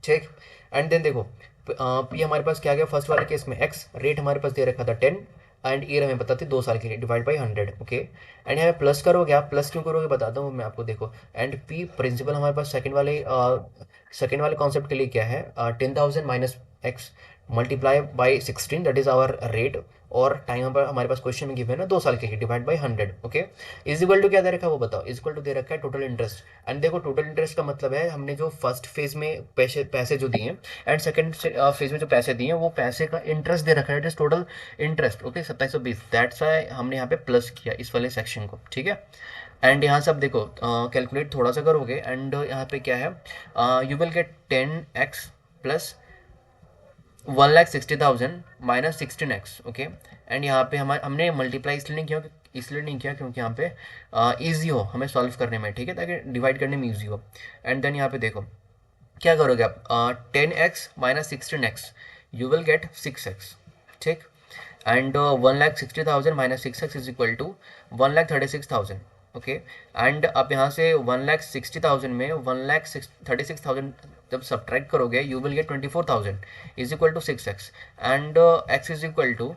ठीक। एंड देन देखो, पी हमारे पास क्या गया, फर्स्ट वाले केस में एक्स, रेट हमारे पास दे रखा था 10, एंड ईयर हमें पता थी 2 साल के लिए, डिवाइड बाई 100, ओके। एंड यहाँ प्लस करोगे, आप प्लस क्यों करोगे बताता हूँ मैं आपको, देखो। एंड पी प्रिंसिपल हमारे पास सेकेंड वाले कॉन्सेप्ट के लिए क्या है, 10,000 - x multiply by 16, that is hour rate, और टाइम पर हमारे पास क्वेश्चन में गिवन है 2 साल के लिए, divide by 100, okay. Is equal to क्या दे रखा है वो बताओ, इज इक्वल टू दे रखा है टोटल इंटरेस्ट। एंड देखो टोटल इंटरेस्ट का मतलब है हमने जो फर्स्ट फेज में पैसे पैसे जो दिए, एंड सेकंड फेज में जो पैसे दिए वो पैसे का इंटरेस्ट दे रखा है, it is total interest, okay, 2720। That's why हमने यहाँ पे प्लस किया इस वाले सेक्शन को, ठीक है। एंड यहाँ से अब देखो कैलकुलेट थोड़ा सा करोगे, एंड यहाँ पे क्या है, you will gate 10x plus 1,60,000 - 16x, okay. And यहाँ पे हमने मल्टीप्लाई इसलिए नहीं किया क्योंकि यहाँ पे ईजी हो हमें सॉल्व करने में, ठीक है, ताकि डिवाइड करने में ईजी हो। एंड देन यहाँ पे देखो क्या करोगे आप, 10x - 16x, you will get 6x, ठीक. And 1,60,000 minus 6x is equal to 1,36,000. Okay. And आप यहाँ से 1,60,000 में 1,36,000 जब सब्ट्रैक्ट करोगे you will get 24,000 is equal to 6x. And x is equal to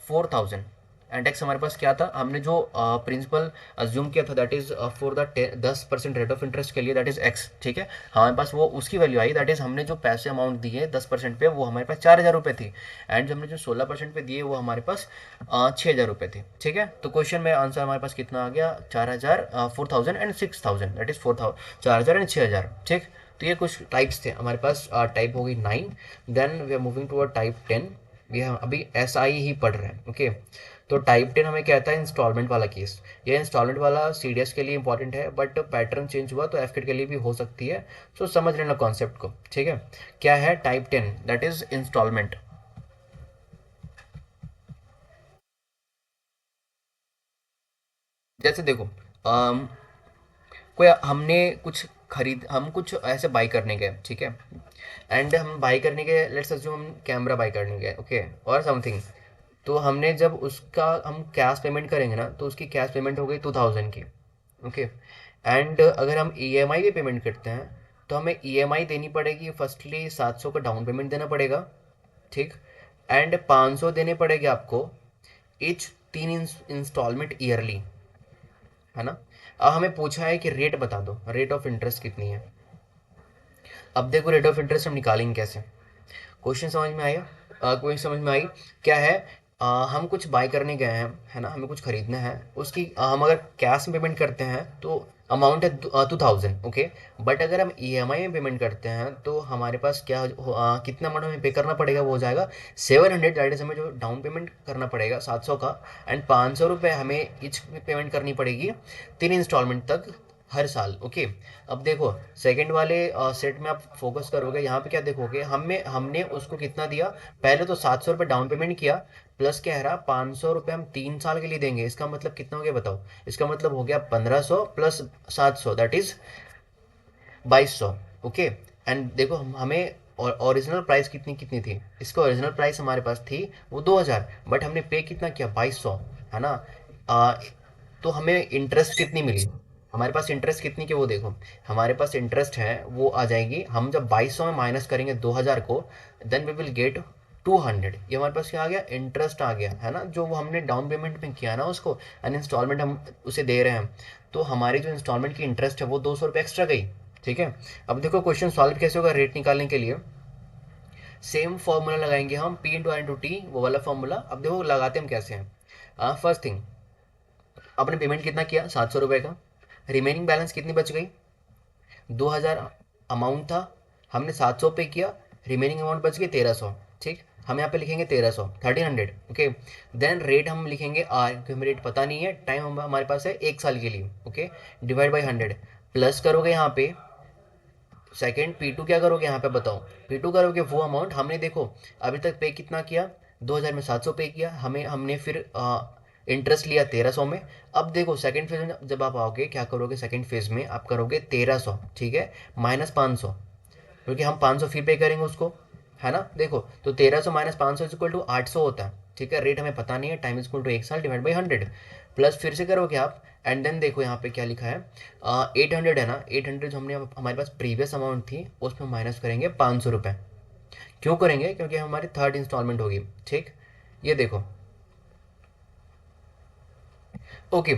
4,000. And x हमारे पास क्या था, हमने जो प्रिंसिपल अज्यूम किया था that is for the 10% rate of interest के लिए, दैट इज एक्स, ठीक है. हमारे पास वो उसकी वैल्यू आई, दैट इज हमने जो पैसे अमाउंट दिए 10% पे वो हमारे पास 4,000 रुपये थी. एंड हमने जो 16% पे दिए वो हमारे पास 6,000 रुपये थी, ठीक है. तो क्वेश्चन में आंसर हमारे पास कितना आ गया, 4,000, 4,000 एंड 6,000, दैट इज 4,000 एंड 6,000, ठीक. तो ये कुछ टाइप्स थे हमारे पास. टाइप हो गई 9. Then we are moving to type 10. We हम अभी एस आई ही पढ़ रहे हैं, ओके. तो टाइप 10 हमें क्या आता है, इंस्टॉलमेंट वाला केस. ये इंस्टॉलमेंट वाला सीडीएस के लिए इंपॉर्टेंट है, बट पैटर्न चेंज हुआ तो एफकेट के लिए भी हो सकती है. सो समझ लेना कॉन्सेप्ट को, ठीक है. क्या है टाइप 10, दैट इज इंस्टॉलमेंट. जैसे देखो, कोई हमने कुछ खरीद, हम कुछ ऐसे बाई करने गए, ठीक है. एंड हम बाई करने गए, लेट्स अज्यूम हम कैमरा बाई करने गए, ओके, और समथिंग. तो हमने जब उसका हम कैश पेमेंट करेंगे ना, तो उसकी कैश पेमेंट हो गई 2,000 की, ओके. एंड अगर हम ईएमआई पे पेमेंट करते हैं तो हमें ईएमआई देनी पड़ेगी. फर्स्टली 700 का डाउन पेमेंट देना पड़ेगा, ठीक. एंड 500 देने पड़ेंगे आपको इच 3 इंस्टॉलमेंट ईयरली, है ना. अब हमें पूछा है कि रेट बता दो, रेट ऑफ इंटरेस्ट कितनी है. अब देखो रेट ऑफ इंटरेस्ट हम निकालेंगे कैसे. क्वेश्चन समझ में आया, क्वेश्चन समझ में आई. क्या है, हम कुछ बाय करने गए हैं, है ना, हमें कुछ खरीदना है, उसकी हम अगर कैश में पेमेंट करते हैं तो अमाउंट है 2,000, ओके. बट अगर हम ईएमआई में पेमेंट करते हैं तो हमारे पास क्या कितना अमाउंट हमें पे करना पड़ेगा, वो हो जाएगा 700. दैट इज हमें जो डाउन पेमेंट करना पड़ेगा 700 का. एंड 500 रुपये हमें इच पेमेंट करनी पड़ेगी 3 इंस्टॉलमेंट तक हर साल, ओके. अब देखो सेकंड वाले सेट में आप फोकस करोगे, यहाँ पे क्या देखोगे, हमने उसको कितना दिया. पहले तो 700 रुपये डाउन पेमेंट किया, प्लस क्या है रहा, 500 रुपये हम 3 साल के लिए देंगे. इसका मतलब कितना हो गया बताओ, इसका मतलब हो गया 1,500 plus 700, that is 2,200, okay. And देखो हमें ओरिजिनल प्राइस कितनी कितनी थी, इसका ओरिजिनल प्राइस हमारे पास थी वो 2,000, बट हमने पे कितना किया 2,200, है ना. आ, तो हमें इंटरेस्ट कितनी मिली, हमारे पास इंटरेस्ट कितनी की वो देखो. हमारे पास इंटरेस्ट है वो आ जाएगी, हम जब 2,200 में माइनस करेंगे 2,000 को, देन वी विल गेट 200. ये हमारे पास क्या आ गया, इंटरेस्ट आ गया, है ना, जो वो हमने डाउन पेमेंट में किया ना उसको, एंड इंस्टॉलमेंट हम उसे दे रहे हैं. तो हमारी जो इंस्टॉलमेंट की इंटरेस्ट है वो 200 रुपये एक्स्ट्रा गई, ठीक है. अब देखो क्वेश्चन सॉल्व कैसे होगा रेट निकालने के लिए. सेम फॉर्मूला लगाएंगे हम, पी इंटू आई इंटू टी, वो वाला फॉर्मूला. अब देखो लगाते हम कैसे हैं. फर्स्ट थिंग, आपने पेमेंट कितना किया 700 रुपये का, रिमेनिंग बैलेंस कितनी बच गई, 2,000 अमाउंट था, हमने 700 पे किया, रिमेनिंग अमाउंट बच गई 1,300, ठीक. हम यहाँ पे लिखेंगे 1,300, 1,300, ओके. देन रेट हम लिखेंगे आर, क्योंकि हमें रेट पता नहीं है, टाइम हमारे पास है 1 साल के लिए, ओके. डिवाइड बाई 100, प्लस करोगे यहाँ पे सेकेंड P2, क्या करोगे यहाँ पे बताओ. P2 करोगे वो अमाउंट हमने देखो अभी तक पे कितना किया, 2,000 में 700 पे किया, हमने फिर इंटरेस्ट लिया 1,300 में. अब देखो सेकंड फेज में जब आप आओगे क्या करोगे, सेकंड फेज में आप करोगे 1,300, ठीक है, माइनस 500, क्योंकि हम 500 फिर पे करेंगे उसको, है ना. देखो तो 1,300 माइनस 500 इज इक्वल टू 800 होता है, ठीक है. रेट हमें पता नहीं है, टाइम इज इक्वल टू 1 साल डिवाइड बाई 100, प्लस फिर से करोगे आप. एंड देन देखो यहाँ पे क्या लिखा है, 800 है ना, 800 जो हमने हमारे पास प्रीवियस अमाउंट थी उसमें माइनस करेंगे 500 रुपये. क्यों करेंगे, क्योंकि हमारी थर्ड इंस्टॉलमेंट होगी, ठीक. ये देखो, okay.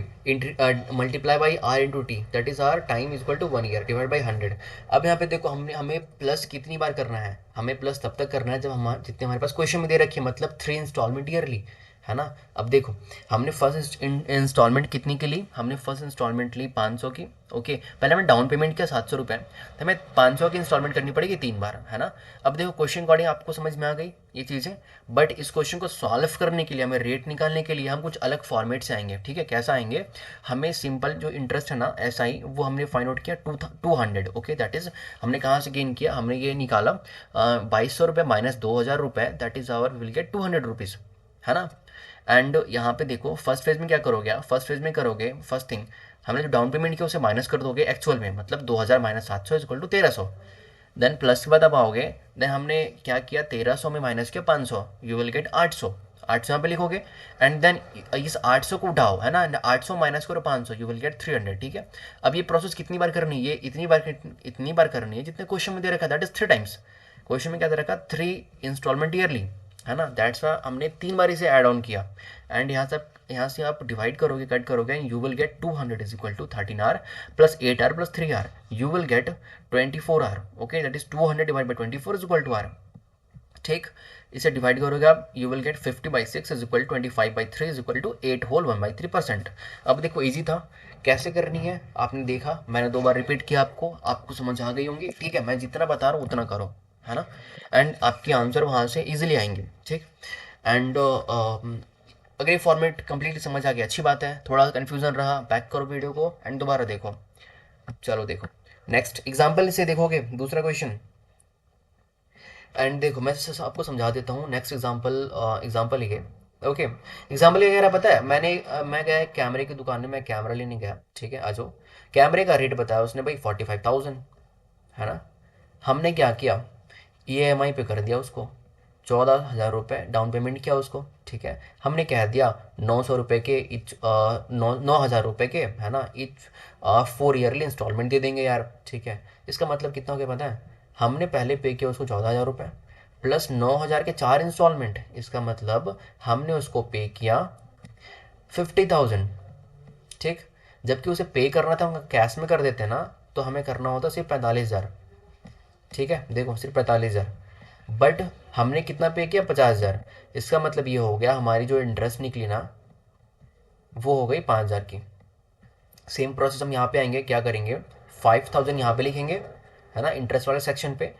Multiply by R into T, that is R time is equal to 1 year divide by 100. अब यहाँ पे देखो हमें प्लस कितनी बार करना है, हमें प्लस तब तक करना है जब हम जितने हमारे पास क्वेश्चन में दे रखी है, मतलब 3 इंस्टॉलमेंट ईयरली, है ना. अब देखो हमने फर्स्ट इंस्टॉलमेंट कितनी की ली, हमने फर्स्ट इंस्टॉलमेंट ली 500 की, ओके. पहले हमने डाउन पेमेंट किया 700 रुपये, तो हमें 500 की इंस्टॉलमेंट करनी पड़ेगी 3 बार, है ना. अब देखो क्वेश्चन अकॉर्डिंग आपको समझ में आ गई ये चीज़ें, बट इस क्वेश्चन को सॉल्व करने के लिए, हमें रेट निकालने के लिए हम कुछ अलग फॉर्मेट से आएंगे, ठीक है. कैसा आएंगे, हमें सिंपल जो इंटरेस्ट है ना एस आई, वो हमने फाइंड आउट किया 200, ओके. दैट इज हमने कहाँ से गेन किया, हमने ये निकाला 2,200 रुपये माइनस 2,000 रुपये, that is our will get 200 rupees, है ना. एंड यहाँ पे देखो फर्स्ट फेज में क्या करोगे आप, फर्स्ट फेज में करोगे फर्स्ट थिंग, हमने जो डाउन पेमेंट किया उसे माइनस कर दोगे एक्चुअल में, मतलब 2,000 minus 700 is equal to 1,300. Then plus के बाद अब आओगे, देन हमने क्या किया, 1300 में माइनस किया 500, यू विल गेट 800, 800 यहाँ पे लिखोगे। एंड देन इस 800 को उठाओ, है ना, 800 माइनस करो 500, यू विल गेट 300, ठीक है। अब ये प्रोसेस कितनी बार करनी है, ये इतनी बार करनी है जितने क्वेश्चन में दे रखा, दैट इज 3 टाइम्स। क्वेश्चन में क्या दे रखा, 3 इंस्टॉलमेंट ईयरली, है ना, दैट्स वाई हमने 3 बार इसे ऐड ऑन किया। एंड यहाँ से आप डिवाइड करोगे, कट करोगे, and you will get 200 is equal to 13 R plus 8 R plus 3 R, you will get 24 R. Okay, that is 200 divide by 24 is equal to R, ठीक। इसे डिवाइड करोगे आप, you will get 50/6 is equal 25/3 is equal to 8 whole 1/3%। अब देखो easy था, कैसे करनी है आपने देखा, मैंने 2 बार रिपीट किया, आपको समझ आ गई होंगी, ठीक है। मैं जितना बता रहा हूँ उतना करो, है ना, एंड आपके आंसर वहाँ से इजीली आएंगे, ठीक। एंड अगर ये फॉर्मेट कंप्लीटली समझ आ गया, अच्छी बात है। थोड़ा कन्फ्यूजन रहा, बैक करो वीडियो को एंड दोबारा देखो। चलो देखो नेक्स्ट एग्जाम्पल से देखोगे दूसरा क्वेश्चन। एंड देखो मैं आपको समझा देता हूँ नेक्स्ट एग्जाम्पल ये। ओके, एग्जाम्पल ये कह रहा पता है, मैं गया कैमरे की दुकान में, मैं कैमरा लेने गया, ठीक है, आ जाओ। कैमरे का रेट बताया उसने भाई 45,000, है ना। हमने क्या किया, EMI पे कर दिया उसको, 14,000 रुपये डाउन पेमेंट किया उसको, ठीक है। हमने कह दिया 900 रुपये के इच 9,000 रुपये के, है ना, इच 4 ईयरली इंस्टॉलमेंट दे देंगे यार, ठीक है। इसका मतलब कितना हो गया पता है, हमने पहले पे किया उसको 14,000 रुपये प्लस 9,000 के 4 इंस्टॉलमेंट, इसका मतलब हमने उसको पे किया 50,000, ठीक। जबकि उसे पे करना था, हम कैश में कर देते ना, तो हमें करना होता सिर्फ 45,000, ठीक है। देखो सिर्फ 45,000, बट हमने कितना पे किया, 50,000। इसका मतलब ये हो गया हमारी जो इंटरेस्ट निकली ना, वो हो गई 5,000 की। सेम प्रोसेस हम यहाँ पे आएंगे, क्या करेंगे, 5,000 यहाँ पे लिखेंगे, है ना, इंटरेस्ट वाले सेक्शन पे।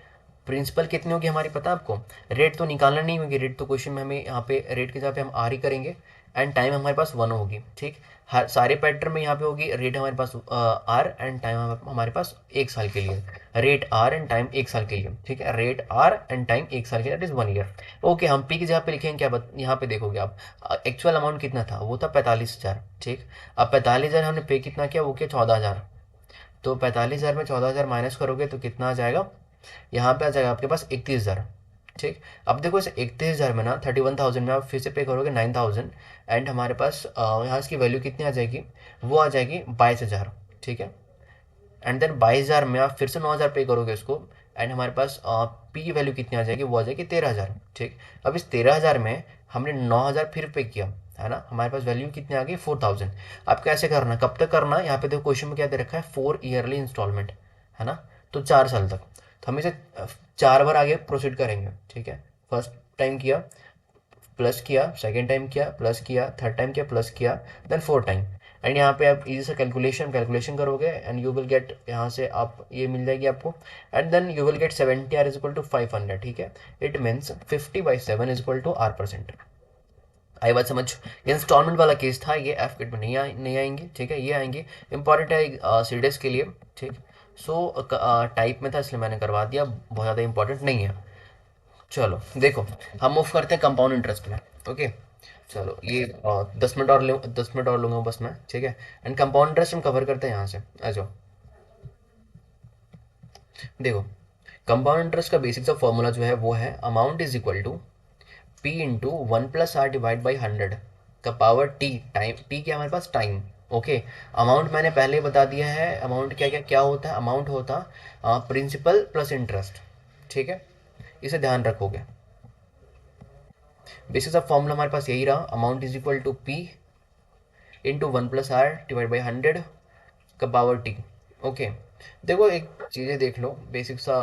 प्रिंसिपल कितनी होगी हमारी पता है आपको, रेट तो निकालना नहीं होगी, रेट तो क्वेश्चन में हमें यहाँ पे रेट के जगह पे हम आर ही करेंगे। एंड टाइम हमारे पास 1 होगी, ठीक। हर सारे पैटर्न में यहाँ पे होगी रेट हमारे पास आर एंड टाइम हमारे पास 1 साल के लिए, रेट आर एंड टाइम 1 साल के लिए, ठीक है। रेट आर एंड टाइम 1 साल के लिए, दैट इज 1 ईयर। ओके, हम पी की जगह पे लिखेंगे क्या, यहाँ पे देखोगे आप, एक्चुअल अमाउंट कितना था, वो था 45,000, ठीक। अब 45,000 हमने पे कितना किया, वो किया 14,000। तो 45,000 में 14,000 माइनस करोगे तो कितना आ जाएगा, यहाँ पे आ जाएगा आपके पास 31,000, ठीक। अब देखो इसे 31,000 में ना 31,000 में आप फिर से पे करोगे 9,000, एंड हमारे पास यहाँ इसकी वैल्यू कितनी आ जाएगी, वो आ जाएगी 22,000, ठीक है। एंड देन 22,000 में आप फिर से 9,000 पे करोगे उसको, एंड हमारे पास पी की वैल्यू कितनी आ जाएगी, वो आ जाएगी 13,000, ठीक। अब इस 13,000 में हमने 9,000 फिर पे किया, है ना, हमारे पास वैल्यू कितनी आ गई 4,000। अब कैसे करना, कब तक करना, यहाँ पे देखो क्वेश्चन में क्या दे रखा है, 4 ईयरली इंस्टॉलमेंट, है ना, तो 4 साल तक। तो हम इसे 4 बार आगे प्रोसीड करेंगे, ठीक है। फर्स्ट टाइम किया, प्लस किया, सेकेंड टाइम किया, प्लस किया, थर्ड टाइम किया, प्लस किया, देन फोर्थ टाइम। एंड यहाँ पे आप इजी से कैलकुलेशन करोगे, एंड यू विल गेट, यहाँ से आप ये मिल जाएगी आपको, and then you will get 70 R is equal to 500, ठीक है। It means 50/7 is equal to R%। आई बात समझ। इंस्टॉलमेंट वाला केस था ये, एफ किट में नहीं आएंगे, ठीक है, ये आएंगे। इंपॉर्टेंट है सीडीएस के लिए, ठीक। सो टाइप में था इसलिए मैंने करवा दिया, बहुत ज़्यादा इंपॉर्टेंट नहीं है। चलो देखो, हम मूव करते हैं कंपाउंड इंटरेस्ट में। ओके, चलो ये 10 मिनट और लूँगा बस मैं, ठीक है। एंड कंपाउंड इंटरेस्ट हम कवर करते हैं यहाँ से, आ जाओ। देखो कंपाउंड इंटरेस्ट का बेसिक सा फॉर्मूला जो है वो है, amount is equal to P into 1+R divide by 100 का पावर टी, टाइम टी क्या हमारे पास, टाइम। ओके, अमाउंट मैंने पहले ही बता दिया है, अमाउंट क्या क्या क्या होता है, अमाउंट होता प्रिंसिपल प्लस इंटरेस्ट, ठीक है, इसे ध्यान रखोगे। बेसिस ऑफ फॉर्मूला हमारे पास यही रहा, amount is equal to P into 1+R divide by 100 का पावर टी। ओके, देखो एक चीज़ें देख लो, बेसिक सा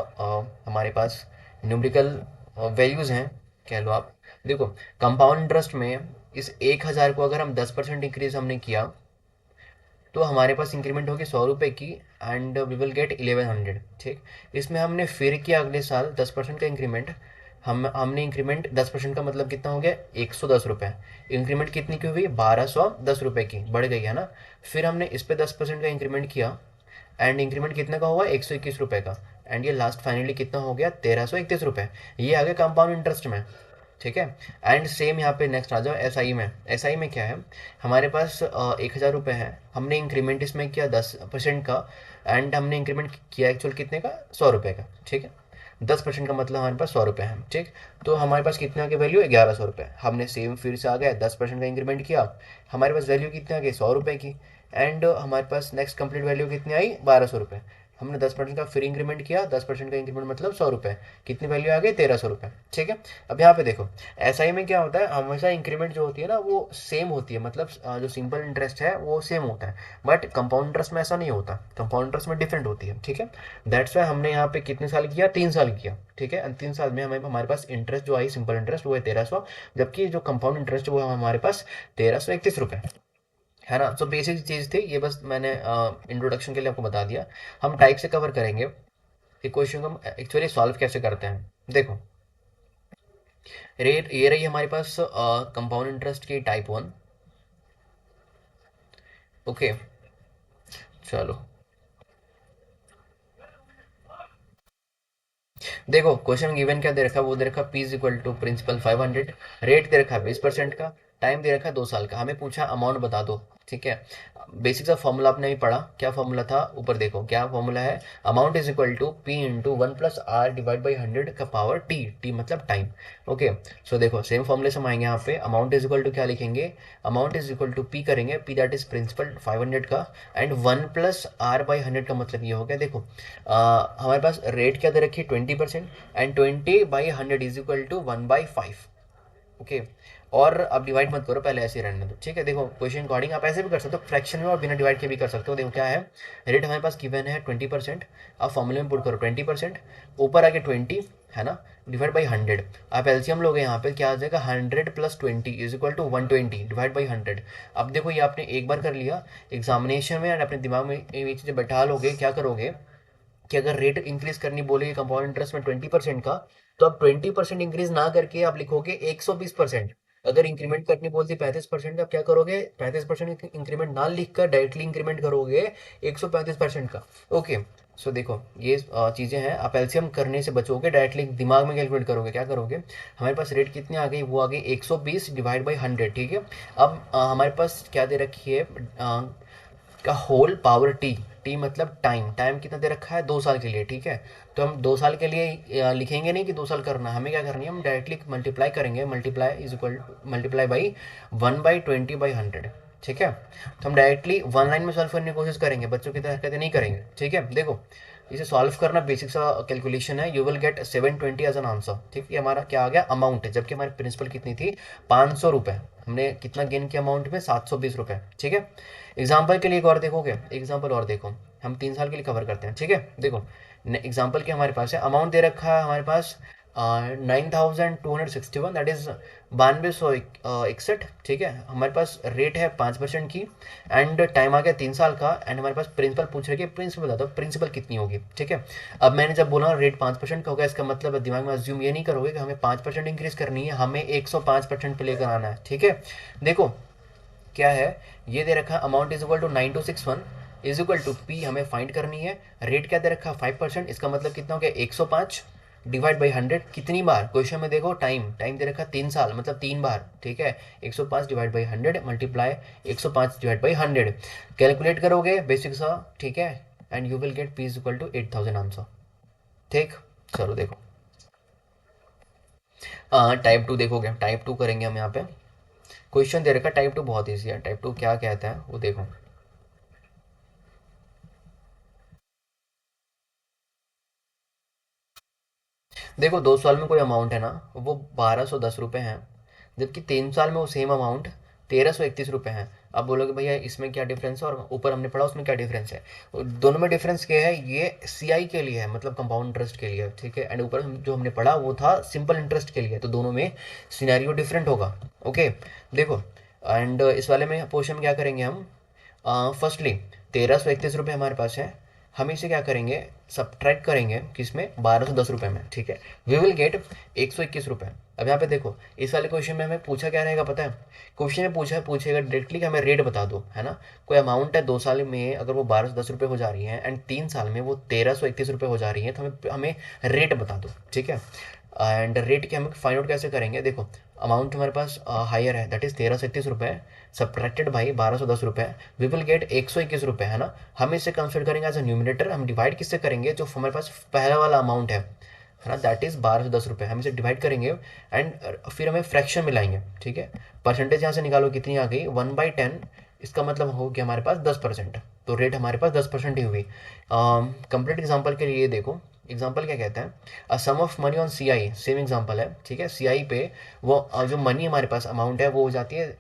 हमारे पास न्यूमेरिकल वैल्यूज़ हैं, कह लो आप। देखो कंपाउंड इंटरेस्ट में इस 1,000 को अगर हम 10% इंक्रीज हमने किया, तो हमारे पास इंक्रीमेंट होगी 100 रुपये की, एंड वी विल गेट 1100, ठीक। इसमें हमने फिर किया अगले साल 10% का इंक्रीमेंट, हमने इंक्रीमेंट 10% का मतलब कितना हो गया, 110 रुपये। इंक्रीमेंट कितनी की हुई, 1,210 रुपये की, बढ़ गई है ना। फिर हमने इस पर 10% का इंक्रीमेंट किया, एंड इंक्रीमेंट कितने का हुआ, 121 रुपये का, एंड ये लास्ट फाइनली कितना हो गया, 1,331 रुपये। ये आ गया कंपाउंड इंटरेस्ट में, ठीक है। एंड सेम यहाँ पे नेक्स्ट आ जाओ एसआई में। एसआई में क्या है, हमारे पास 1,000 रुपये है, हमने इंक्रीमेंट इसमें किया 10% का, एंड हमने इंक्रीमेंट किया एक्चुअल कितने का, 100 रुपये का, ठीक है। 10% का मतलब हमारे पास 100 रुपये है, ठीक। तो हमारे पास कितने आ गए वैल्यू, 1100 रुपये। हमने सेम फिर से आ गया 10% का इंक्रीमेंट किया, हमारे पास वैल्यू कितनी आ गई, 100 रुपये की। एंड हमारे पास नेक्स्ट कंप्लीट वैल्यू कितनी आई, 1200 रुपये। हमने 10% का फिर इंक्रीमेंट किया, 10% का इंक्रीमेंट मतलब 100 रुपये, कितनी वैल्यू आ गई, 1300 रुपये, ठीक है। अब यहाँ पे देखो, एसआई में क्या होता है, हमेशा इंक्रीमेंट जो होती है ना वो सेम होती है, मतलब जो सिंपल इंटरेस्ट है वो सेम होता है। बट कंपाउंड इंटरेस्ट में ऐसा नहीं होता, कंपाउंड इंटरेस्ट में डिफरेंट होती है, ठीक है। दैट्स वाई हमने यहाँ पे कितने साल किया, 3 साल किया, ठीक है। 3 साल में हमें हमारे पास इंटरेस्ट जो आई सिंपल इंटरेस्ट वो है 1300, जबकि जो कंपाउंड इंटरेस्ट वो है हमारे पास 1331 रुपये, है ना। तो बेसिक चीज़ थी ये, बस मैंने इंट्रोडक्शन के लिए आपको बता दिया। हम टाइप से कवर करेंगे इक्वेशन को, हम एक्चुअली सॉल्व कैसे करते हैं। देखो, रेट ये रही हमारे पास कंपाउंड इंटरेस्ट की टाइप 1। ओके, चलो देखो, क्वेश्चन गिवन क्या दे रखा है, वो दे रखा P is equal to principal 500, rate दे रखा है 20% का, टाइम दे रखा है 2 साल का, हमें पूछा अमाउंट बता दो, ठीक है। बेसिक सा फॉर्मूला आपने भी पढ़ा, क्या फॉर्मूला था, ऊपर देखो क्या फॉर्मूला है, amount is equal to P into 1 + r divide by 100 का पावर टी, टी मतलब टाइम। ओके, सो देखो सेम फॉर्मूले से हम आएंगे यहाँ पे, अमाउंट इज इक्वल टू क्या लिखेंगे, amount is equal to P करेंगे, पी दैट इज प्रिंसिपल 500 का, एंड 1 + r/100 का मतलब ये हो गया, देखो हमारे पास रेट क्या दे रखी है 20%, and 20/100 is equal to 1/5। Okay, और अब डिवाइड मत करो, पहले ऐसे ही रहने दो, ठीक है। देखो क्वेश्चन अकॉर्डिंग आप ऐसे भी कर सकते हो, फ्रैक्शन में और बिना डिवाइड के भी कर सकते हो। देखो क्या है, रेट हमारे पास गिवन है 20%, आप फॉर्मूले में पुट करो 20%, ऊपर आके 20, है ना, डिवाइड बाई 100। आप एलसीएम लोगे यहाँ पे, क्या आ जाएगा, 100 + 20 is equal to 120 divide by 100। अब देखो ये आपने एक बार कर लिया एग्जामिनेशन में, एंड अपने दिमाग में ये चीज़ें बैठा लोगे, क्या करोगे कि अगर रेट इंक्रीज करनी बोलेगी कंपाउंड इंटरेस्ट में 20% का, तो आप 20% इंक्रीज ना करके आप लिखोगे 120%। अगर इंक्रीमेंट करनी बोलती 35% का, आप क्या करोगे, 35% इंक्रीमेंट ना लिख कर डायरेक्टली इंक्रीमेंट करोगे 135% का। ओके, सो देखो ये चीज़ें हैं, आप एलसीएम करने से बचोगे, डायरेक्टली दिमाग में कैलकुलेट करोगे, क्या करोगे, हमारे पास रेट कितनी आ गई, वो आ गई 120 डिवाइड बाई 100, ठीक है। अब हमारे पास क्या दे रखी है, का होल पावर टी, टी मतलब टाइम, टाइम कितना दे रखा है, 2 साल के लिए, ठीक है। तो हम 2 साल के लिए लिखेंगे नहीं कि 2 साल करना, हमें क्या करनी है, हम डायरेक्टली मल्टीप्लाई करेंगे, multiply is equal multiply by 1/20/100, ठीक है। तो हम डायरेक्टली वन लाइन में सॉल्व करने की कोशिश करेंगे, बच्चों की तरह हरकतें नहीं करेंगे, ठीक है। देखो इसे सॉल्व करना बेसिक सा कैलकुलेशन है, you will get 720 as an answer, ठीक है। हमारा क्या आ गया, अमाउंट है, जबकि हमारी प्रिंसिपल कितनी थी, 500 रुपये, हमने कितना गेन किया अमाउंट में, 720 रुपये, ठीक है। एग्जाम्पल के लिए एक और देखोगे, एग्जाम्पल और देखो, हम 3 साल के लिए कवर करते हैं, ठीक है। देखो एग्जाम्पल के हमारे पास है, अमाउंट दे रखा है हमारे पास 9261, दैट इज 9261, ठीक है। हमारे पास रेट है 5% की, एंड टाइम आ गया 3 साल का, एंड हमारे पास प्रिंसिपल पूछ रहे कि प्रिंसिपल बता दो प्रिंसिपल कितनी होगी, ठीक है। अब मैंने जब बोला रेट 5% का होगा, इसका मतलब दिमाग में अज्यूम ये नहीं करोगे कि हमें 5% इंक्रीज करनी है, हमें 105% पे लेकर आना है, ठीक है। देखो क्या है, ये दे रखा amount is equal to 9261 is equal to P, हमें फाइंड करनी है, रेट क्या दे रखा 5%, इसका मतलब कितना हो गया 105 डिवाइड बाई 100, कितनी बार, क्वेश्चन में देखो टाइम, टाइम दे रखा 3 साल मतलब 3 बार, ठीक है। 105 divide by 100 multiply 105 divide by 100, calculate करोगे बेसिक सा, ठीक है, and you will get P is equal to 8000 answer, ठीक। चलो देखो टाइप 2 देखोगे, टाइप 2 करेंगे हम यहाँ पे, क्वेश्चन दे रखा टाइप 2 बहुत ईजी है, टाइप 2 क्या कहता है वो देखो। देखो 2 साल में कोई अमाउंट है ना, वो 1210 रुपये है, जबकि 3 साल में वो सेम अमाउंट 1331 रुपये है। अब बोलोगे भैया इसमें क्या डिफरेंस है, और ऊपर हमने पढ़ा उसमें क्या डिफरेंस है, दोनों में डिफरेंस क्या है, ये सी आई के लिए है, मतलब कंपाउंड इंटरेस्ट के लिए, ठीक है, एंड ऊपर जो हमने पढ़ा वो था सिंपल इंटरेस्ट के लिए, तो दोनों में सिनेरियो डिफरेंट होगा। ओके, देखो एंड इस वाले में पोर्शन में क्या करेंगे हम, फर्स्टली 1331 रुपये हमारे पास है, हम इसे क्या करेंगे, सब्ट्रैक्ट करेंगे किसमें, 1210 रुपये में, ठीक है। वी विल गेट 121 रुपये। अब यहाँ पे देखो इस वाले क्वेश्चन में हमें पूछा क्या रहेगा पता है, क्वेश्चन में पूछेगा डायरेक्टली कि हमें रेट बता दो, है ना। कोई अमाउंट है 2 साल में अगर वो 1210 रुपये हो जा रही है, एंड 3 साल में वो 1331 रुपये हो जा रही है, तो हमें हमें रेट बता दो, ठीक है। एंड रेट के हम फाइंड आउट कैसे करेंगे, देखो अमाउंट हमारे पास हायर है, दैट इज 1331 रुपये, सब्ट्रैक्टेड बाई 1210 रुपये, वी विल गेट 121 रुपये, है ना। हम इसे कंसिडर करेंगे एज अ न्यूमिनेटर, हम डिवाइड किससे करेंगे, जो हमारे पास पहला वाला अमाउंट है, है ना, दैट इज़ 1210 रुपये। हम इसे डिवाइड करेंगे एंड फिर हमें फ्रैक्शन मिलाएंगे, ठीक है। परसेंटेज यहाँ से निकालो कितनी आ गई, 1/10। इसका मतलब हो गया हमारे पास 10%। तो रेट हमारे पास 10% ही हुई। कंप्लीट एग्जाम्पल के लिए देखो, एग्जाम्पल क्या कहता है, a sum of money on C I, same example है, ठीक है। सी आई पे वो जो मनी हमारे पास अमाउंट है वो हो जाती है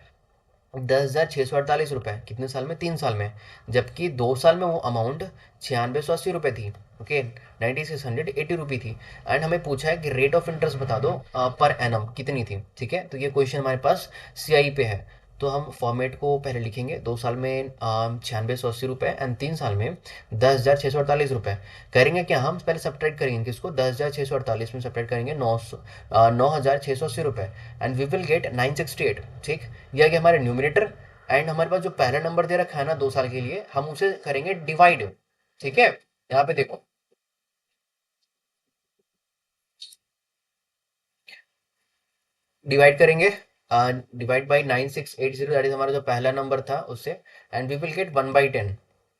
10,648 रुपये। कितने साल में, 3 साल में। जबकि 2 साल में वो अमाउंट 9680 रुपये थी, ओके, 9680 रुपी थी। एंड हमें पूछा है कि रेट ऑफ इंटरेस्ट बता दो पर एनम कितनी थी, ठीक है। तो ये क्वेश्चन हमारे पास सीआई पे है। तो हम फॉर्मेट को पहले लिखेंगे, 2 साल में 9680 रुपये एंड 3 साल में 10,648 रुपये। करेंगे क्या, हम पहले सब्ट्रैक्ट करेंगे किसको, 10,648 में सब्ट्रैक्ट करेंगे 9,680 रुपये एंड वी विल गेट 968, ठीक। यह कि हमारे न्यूमिनेटर एंड हमारे पास जो पहला नंबर दे रखा है ना 2 साल के लिए, हम उसे करेंगे डिवाइड, ठीक है। यहाँ पे देखो, डिवाइड करेंगे, डिवाइड बाई 9680, दैट इज हमारा जो पहला नंबर था उससे, एंड वी विल गेट 1/10।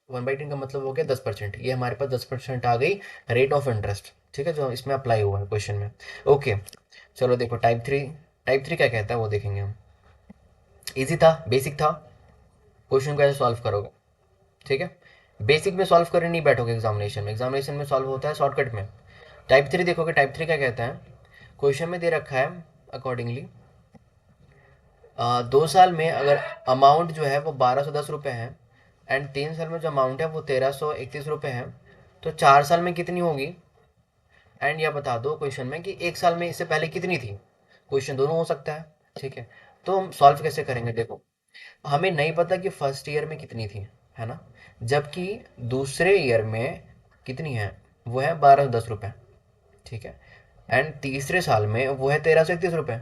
1/10 का मतलब हो गया 10%। ये हमारे पास 10% आ गई रेट ऑफ इंटरेस्ट, ठीक है, जो इसमें अप्लाई हुआ है क्वेश्चन में। ओके, चलो देखो टाइप थ्री क्या कहता है वो देखेंगे हम। इजी था, बेसिक था। क्वेश्चन को ऐसे सॉल्व करोगे, ठीक है। बेसिक में सॉल्व करने नहीं बैठोगे एग्जामिनेशन में, एग्जामिनेशन में सॉल्व होता है शॉर्टकट में। टाइप थ्री देखोगे, टाइप थ्री क्या कहता है, क्वेश्चन में दे रखा है अकॉर्डिंगली 2 साल में अगर अमाउंट जो है वो 1210 रुपये है एंड 3 साल में जो अमाउंट है वो 1331 रुपये है, तो 4 साल में कितनी होगी। एंड यह बता दो क्वेश्चन में कि 1 साल में इससे पहले कितनी थी। क्वेश्चन दोनों हो सकता है, ठीक है। तो हम सॉल्व कैसे करेंगे, देखो, हमें नहीं पता कि फर्स्ट ईयर में कितनी थी, है ना, जबकि दूसरे ईयर में कितनी है, वो है 1210 रुपये, ठीक है। एंड तीसरे साल में वो है 1331 रुपये,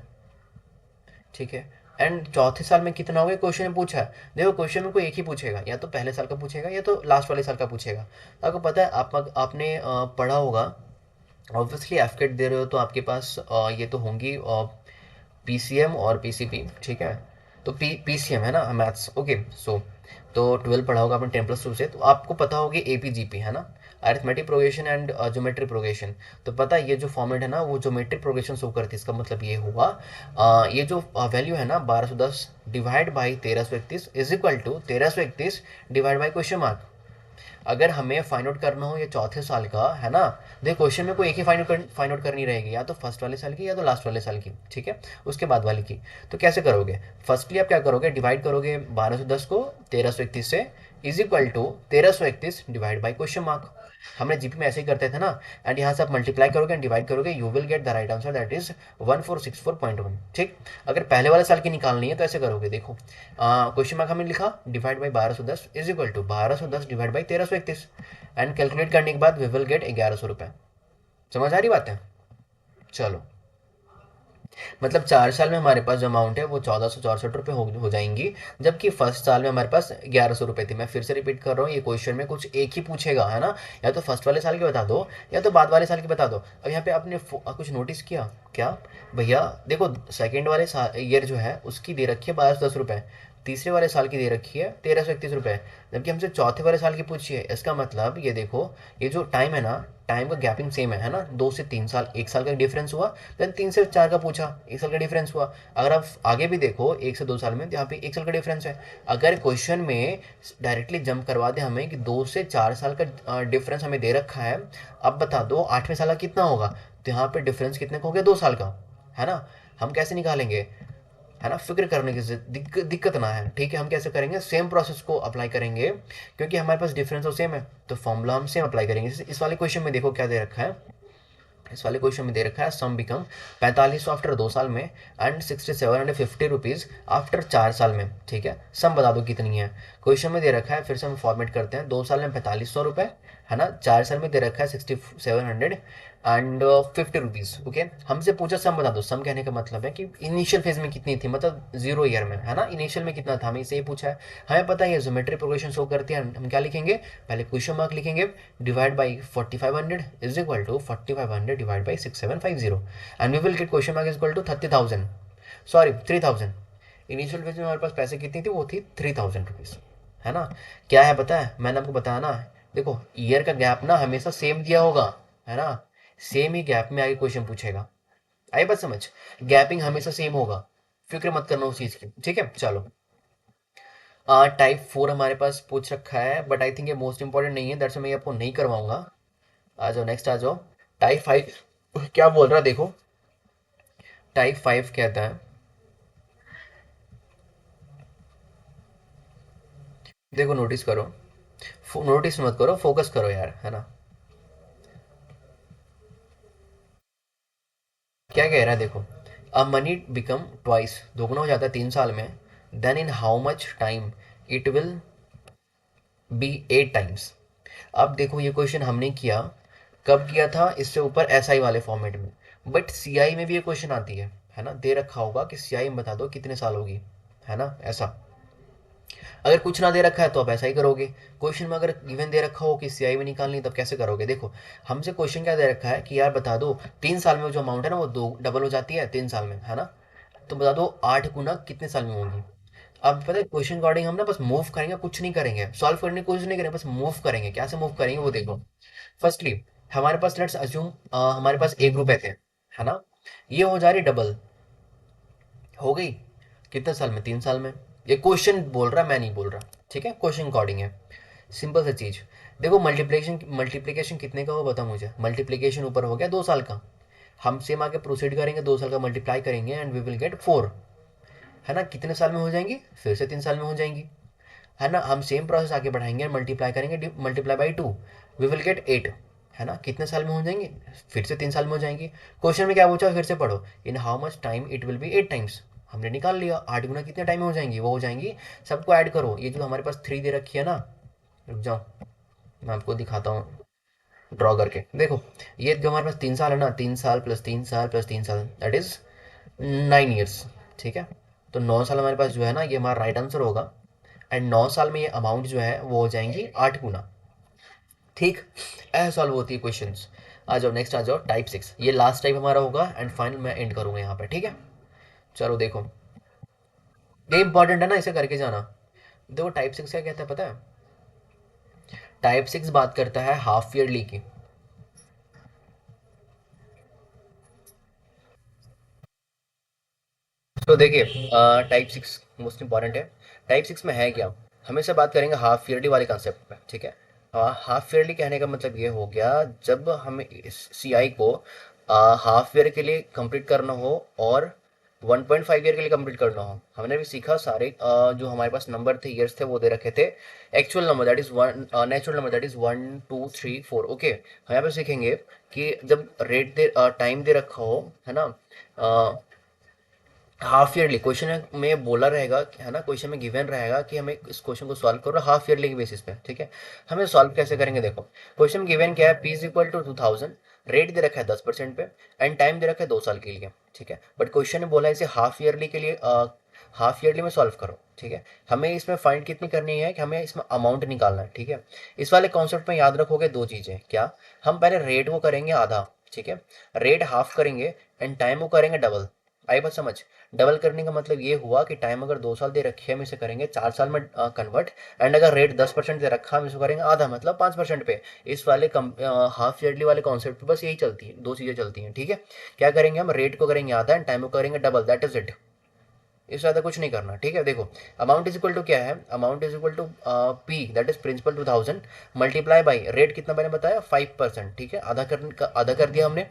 ठीक है। एंड चौथे साल में कितना होगा क्वेश्चन में पूछा है। देखो क्वेश्चन में कोई एक ही पूछेगा, या तो पहले साल का पूछेगा या तो लास्ट वाले साल का पूछेगा। तो आपको पता है, आपने पढ़ा होगा, ऑब्वियसली एफकेट दे रहे हो तो आपके पास ये तो होंगी पीसीएम और पीसीपी, ठीक है। तो पीसीएम है ना मैथ्स, ओके। सो तो 12 पढ़ा होगा आपने 10+2 से, तो आपको पता होगी एपीजीपी, है ना, arithmetic progression and geometric progression. तो पता है ये जो फॉर्मेट है ना वो ज्योमेट्रिक प्रोग्रेशन शो करती है। इसका मतलब ये हुआ ये जो वैल्यू है ना 1210 divide by 1331 is equal to 1331 divide by question mark. अगर हमें फाइंड आउट करना हो ये चौथे साल का, है ना, देखो क्वेश्चन में कोई एक ही फाइंड आउट करनी रहेगी, या तो फर्स्ट वाले साल की या तो लास्ट वाले साल की, ठीक है, उसके बाद वाली की। तो कैसे करोगे, फर्स्टली आप क्या करोगे, डिवाइड करोगे 1210 को 1331 से, is equal to 1331 divide by question mark. हमने जीपी में ऐसे ही करते थे ना। एंड यहाँ से आप मल्टीप्लाई करोगे एंड डिवाइड करोगे, you will get the right answer, that is 1464.1, ठीक। अगर पहले वाले साल की निकालनी है तो ऐसे करोगे, देखो क्वेश्चन मार्क हमने लिखा, divide by 1210 is equal to 1210 divide by 1331 and calculate करने के बाद वी विल गेट 1100 रुपये। समझ आ रही बात है, चलो। मतलब 4 साल में हमारे पास जो अमाउंट है वो 1464 रुपये हो जाएंगी, जबकि फर्स्ट साल में हमारे पास 1100 रुपये थी। मैं फिर से रिपीट कर रहा हूँ, ये क्वेश्चन में कुछ एक ही पूछेगा, है ना, या तो फर्स्ट वाले साल की बता दो या तो बाद वाले साल की बता दो। अब यहाँ पे आपने कुछ नोटिस किया क्या भैया, देखो सेकेंड वाले ईयर जो है उसकी दे रखी है 1210 रुपये, तीसरे वाले साल की दे रखी है 1331 रुपये, जबकि हमसे चौथे वाले साल की पूछी है। इसका मतलब ये देखो, ये जो टाइम है ना, टाइम का गैपिंग सेम है ना, 2 से 3 साल, 1 साल का डिफरेंस हुआ। देन 3 से 4 का पूछा, 1 साल का डिफरेंस हुआ। अगर आप आगे भी देखो 1 से 2 साल में, तो यहाँ पे 1 साल का डिफरेंस है। अगर क्वेश्चन में डायरेक्टली जंप करवा दे हमें कि 2 से 4 साल का डिफरेंस हमें दे रखा है, अब बता दो 8वें साल का कितना होगा, तो यहाँ पे डिफरेंस कितने का हो गया, 2 साल का, है ना। हम कैसे निकालेंगे, है ना, फिक्र करने की दिक्कत ना है, ठीक है। हम कैसे करेंगे, सेम प्रोसेस को अप्लाई करेंगे, क्योंकि हमारे पास डिफरेंस तो सेम है, तो फॉर्मूला हम सेम अप्लाई करेंगे। इस वाले क्वेश्चन में देखो क्या दे रखा है, इस वाले क्वेश्चन में दे रखा है सम बिकम 4500 आफ्टर 2 साल में एंड 6750 रुपीज़ आफ्टर 4 साल में, ठीक है। सम बता दो कितनी है, क्वेश्चन में दे रखा है, फिर से हम फॉर्मेट करते हैं, 2 साल में 4500 रुपये, है ना, 4 साल में दे रखा है 6750 रुपीज़, ओके। हमसे पूछा सम बता दो। सम कहने का मतलब है कि इनिशियल फेज में कितनी थी, मतलब 0 ईयर में, है ना, इनिशियल में कितना था, हमें इसे ही पूछा है। हमें पता है ज्योमेट्री प्रोग्रेशन शो करती है, हम क्या लिखेंगे, पहले क्वेश्चन मार्क लिखेंगे, divide by 4500 is equal to 4500 divide by 6750 and we will get question mark is equal to 30,000, sorry 3,000। Initial phase में हमारे पास पैसे कितनी थी, वो थी 3,000 रुपीज़, है ना। क्या है पता है, मैंने आपको बताया ना, देखो ईयर का गैप ना हमेशा सेम दिया होगा, है ना, सेम ही गैप में आगे क्वेश्चन पूछेगा। आई बात समझ? गैपिंग हमेशा सेम होगा, फिक्र मत करना उस चीज़ की, ठीक है। चलो, टाइप 4 हमारे पास पूछ रखा है, बट आई थिंक ये मोस्ट इंपॉर्टेंट नहीं है, दैट्स मैं आपको नहीं करवाऊंगा। आ जाओ, नेक्स्ट आ जाओ। टाइप 5 क्या बोल रहा है देखो। टाइप 5 कहता है, देखो नोटिस करो, नोटिस मत करो, फोकस करो यार, है ना। क्या कह रहा है देखो, अ मनी बिकम ट्वाइस, दोगुना हो जाता है 3 साल में, then in how much time it will be 8 times. अब देखो ये क्वेश्चन हमने किया, कब किया था, इससे ऊपर एसआई वाले फॉर्मेट में, बट सीआई में भी ये क्वेश्चन आती है ना, दे रखा होगा कि सीआई में बता दो कितने साल होगी, है ना ऐसा। अगर कुछ ना दे रखा है तो आप ऐसा ही करोगे। क्वेश्चन में अगर गिवन दे रखा हो कि सीआई में निकालनी तब कैसे करोगे, देखो हमसे क्वेश्चन क्या दे रखा है कि यार बता दो 3 साल में जो अमाउंट है ना वो दो डबल हो जाती है 3 साल में, है ना। तो बता दो 8 गुना कितने साल में होंगी। अब पता है क्वेश्चन अकॉर्डिंग हम ना बस मूव करेंगे, कुछ नहीं करेंगे, सॉल्व करने की कोशिश नहीं करेंगे, बस मूव करेंगे। क्या से मूव करेंगे वो देखो। फर्स्टली हमारे पास लेट्स अज्यूम हमारे पास ए ग्रुप है ना, ये हो जा रही डबल, हो गई कितने साल में, 3 साल में। ये क्वेश्चन बोल रहा, मैं नहीं बोल रहा, ठीक है, क्वेश्चन अकॉर्डिंग है। सिंपल सा चीज। देखो मल्टीप्लिकेशन मल्टीप्लिकेशन कितने का हो बता मुझे, मल्टीप्लिकेशन ऊपर हो गया 2 साल का, हम सेम आगे प्रोसीड करेंगे, 2 साल का मल्टीप्लाई करेंगे एंड वी विल गेट 4, है ना। कितने साल में हो जाएंगी, फिर से 3 साल में हो जाएंगी, है ना। हम सेम प्रोसेस आगे बढ़ाएंगे, मल्टीप्लाई करेंगे, multiply by 2, we will get 8, है ना। कितने साल में हो जाएंगे, फिर से 3 साल में हो जाएंगी। क्वेश्चन में क्या पूछा, फिर से पढ़ो, इन how much time it will be 8 times. हमने निकाल लिया 8 गुना कितने टाइम में हो जाएंगी, वो हो जाएंगी। सबको ऐड करो, ये जो हमारे पास 3 दे रखी है ना, रुक जाओ मैं आपको दिखाता हूँ ड्रॉ करके, देखो ये जो हमारे पास 3 साल है ना, 3 साल प्लस 3 साल प्लस 3 साल दैट इज 9 ईयर्स, ठीक है। तो 9 साल हमारे पास जो है ना ये हमारा राइट आंसर होगा, एंड 9 साल में ये अमाउंट जो है वो हो जाएंगी 8 गुना, ठीक। ऐसे सॉल्व होती है क्वेश्चंस। आ जाओ नेक्स्ट, आ जाओ टाइप 6, ये लास्ट टाइप हमारा होगा एंड फाइनल मैं एंड करूंगा यहाँ पे, ठीक है। चलो देखो, ये इंपॉर्टेंट है ना, इसे करके जाना। देखो टाइप 6 क्या कहता है पता है, टाइप 6 बात करता है हाफ ईयरली की। तो देखिए टाइप 6 मोस्ट इंपॉर्टेंट है। टाइप 6 में है क्या, हमेशा बात करेंगे हाफ ईयरली वाले कंसेप्ट पे, ठीक है। हाफ ईयरली कहने का मतलब ये हो गया, जब हमें इस सीआई को हाफ ईयर के लिए कंप्लीट करना हो और 1.5 ईयर के लिए कंप्लीट करना हो। हमने भी सीखा सारे जो हमारे पास नंबर थे, ईयर्स थे, वो दे रखे थे। Actual number that is one, natural number that is 1 2 3 4, okay. हम यहाँ पे सीखेंगे कि जब रेट दे टाइम दे रखा हो, है ना, हाफ ईयरली क्वेश्चन में बोला रहेगा, है ना, क्वेश्चन में गिवन रहेगा कि हमें इस क्वेश्चन को सॉल्व करो हाफ ईयरली के बेसिस पे, ठीक है। हमें सॉल्व कैसे करेंगे देखो, क्वेश्चन गिवन क्या है, P is equal to 2000, rate दे रखा है 10% पे, एंड टाइम दे रखा है 2 साल के लिए, ठीक है। बट क्वेश्चन ने बोला इसे हाफ ईयरली के लिए, हाफ ईयरली में सॉल्व करो, ठीक है। हमें इसमें फाइंड कितनी करनी है कि हमें इसमें अमाउंट निकालना है, ठीक है। इस वाले कॉन्सेप्ट में याद रखोगे दो चीजें, क्या, हम पहले रेट को करेंगे आधा, ठीक है, रेट हाफ करेंगे एंड टाइम को करेंगे डबल। आई बात समझ? डबल करने का मतलब ये हुआ कि टाइम अगर 2 साल दे रखी है हम इसे करेंगे 4 साल में कन्वर्ट, एंड अगर रेट 10% दे रखा हम इसे करेंगे आधा, मतलब 5% पे। इस वाले हाफ ईयरली वाले कॉन्सेप्ट पे बस यही चलती है, दो चीज़ें चलती हैं, ठीक है। क्या करेंगे हम, रेट को करेंगे आधा एंड टाइम को करेंगे डबल, दैट इज इट। इससे ज़्यादा कुछ नहीं करना, ठीक है। देखो अमाउंट इज इक्वल टू क्या है, amount is equal to P that is principal 2000 multiply by rate कितना मैंने बताया 5%, ठीक है। आधा कर दिया हमने,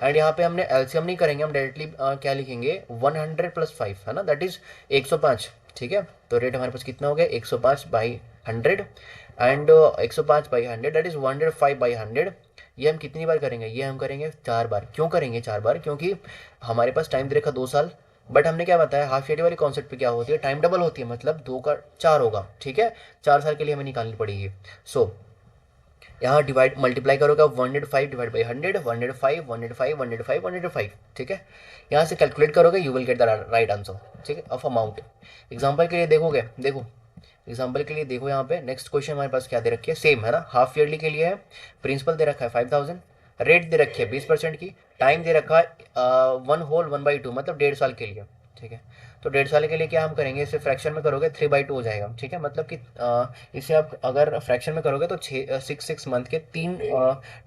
एंड यहाँ पे हमने एलसीएम नहीं करेंगे, हम डायरेक्टली क्या लिखेंगे 100 प्लस 5, है ना, दैट इज 105, ठीक है। तो रेट हमारे पास कितना हो गया 105/100, एंड 105/100 दैट इज 105/100। ये हम कितनी बार करेंगे, ये हम करेंगे 4 बार। क्यों करेंगे 4 बार, क्योंकि हमारे पास टाइम दे रखा 2 साल, बट हमने क्या बताया हाफ ईयरली वाली कॉन्सेप्ट पे क्या होती है, टाइम डबल होती है, मतलब 2 का 4 होगा, ठीक है। 4 साल के लिए हमें निकालनी पड़ेगी। सो यहाँ डिवाइड मल्टीप्लाई करोगे 105/100, 105, ठीक है। यहाँ से कैलकुलेट करोगे you will get the right answer, ठीक है, ऑफ अमाउंट। एग्जाम्पल के लिए देखोगे, देखो एग्जाम्पल के लिए देखो, यहाँ पे नेक्स्ट क्वेश्चन हमारे पास क्या दे रखी है, सेम है ना, हाफ ईयरली के लिए है। प्रिंसिपल दे रखा है 5000, रेट दे रखी है 20% की, टाइम दे रखा है 1 होल 1/2 मतलब 1.5 साल के लिए, ठीक है। तो 1.5 साल के लिए क्या हम करेंगे, इसे फ्रैक्शन में करोगे 3/2 हो जाएगा, ठीक है। मतलब कि इसे आप अगर फ्रैक्शन में करोगे तो 6 मंथ के 3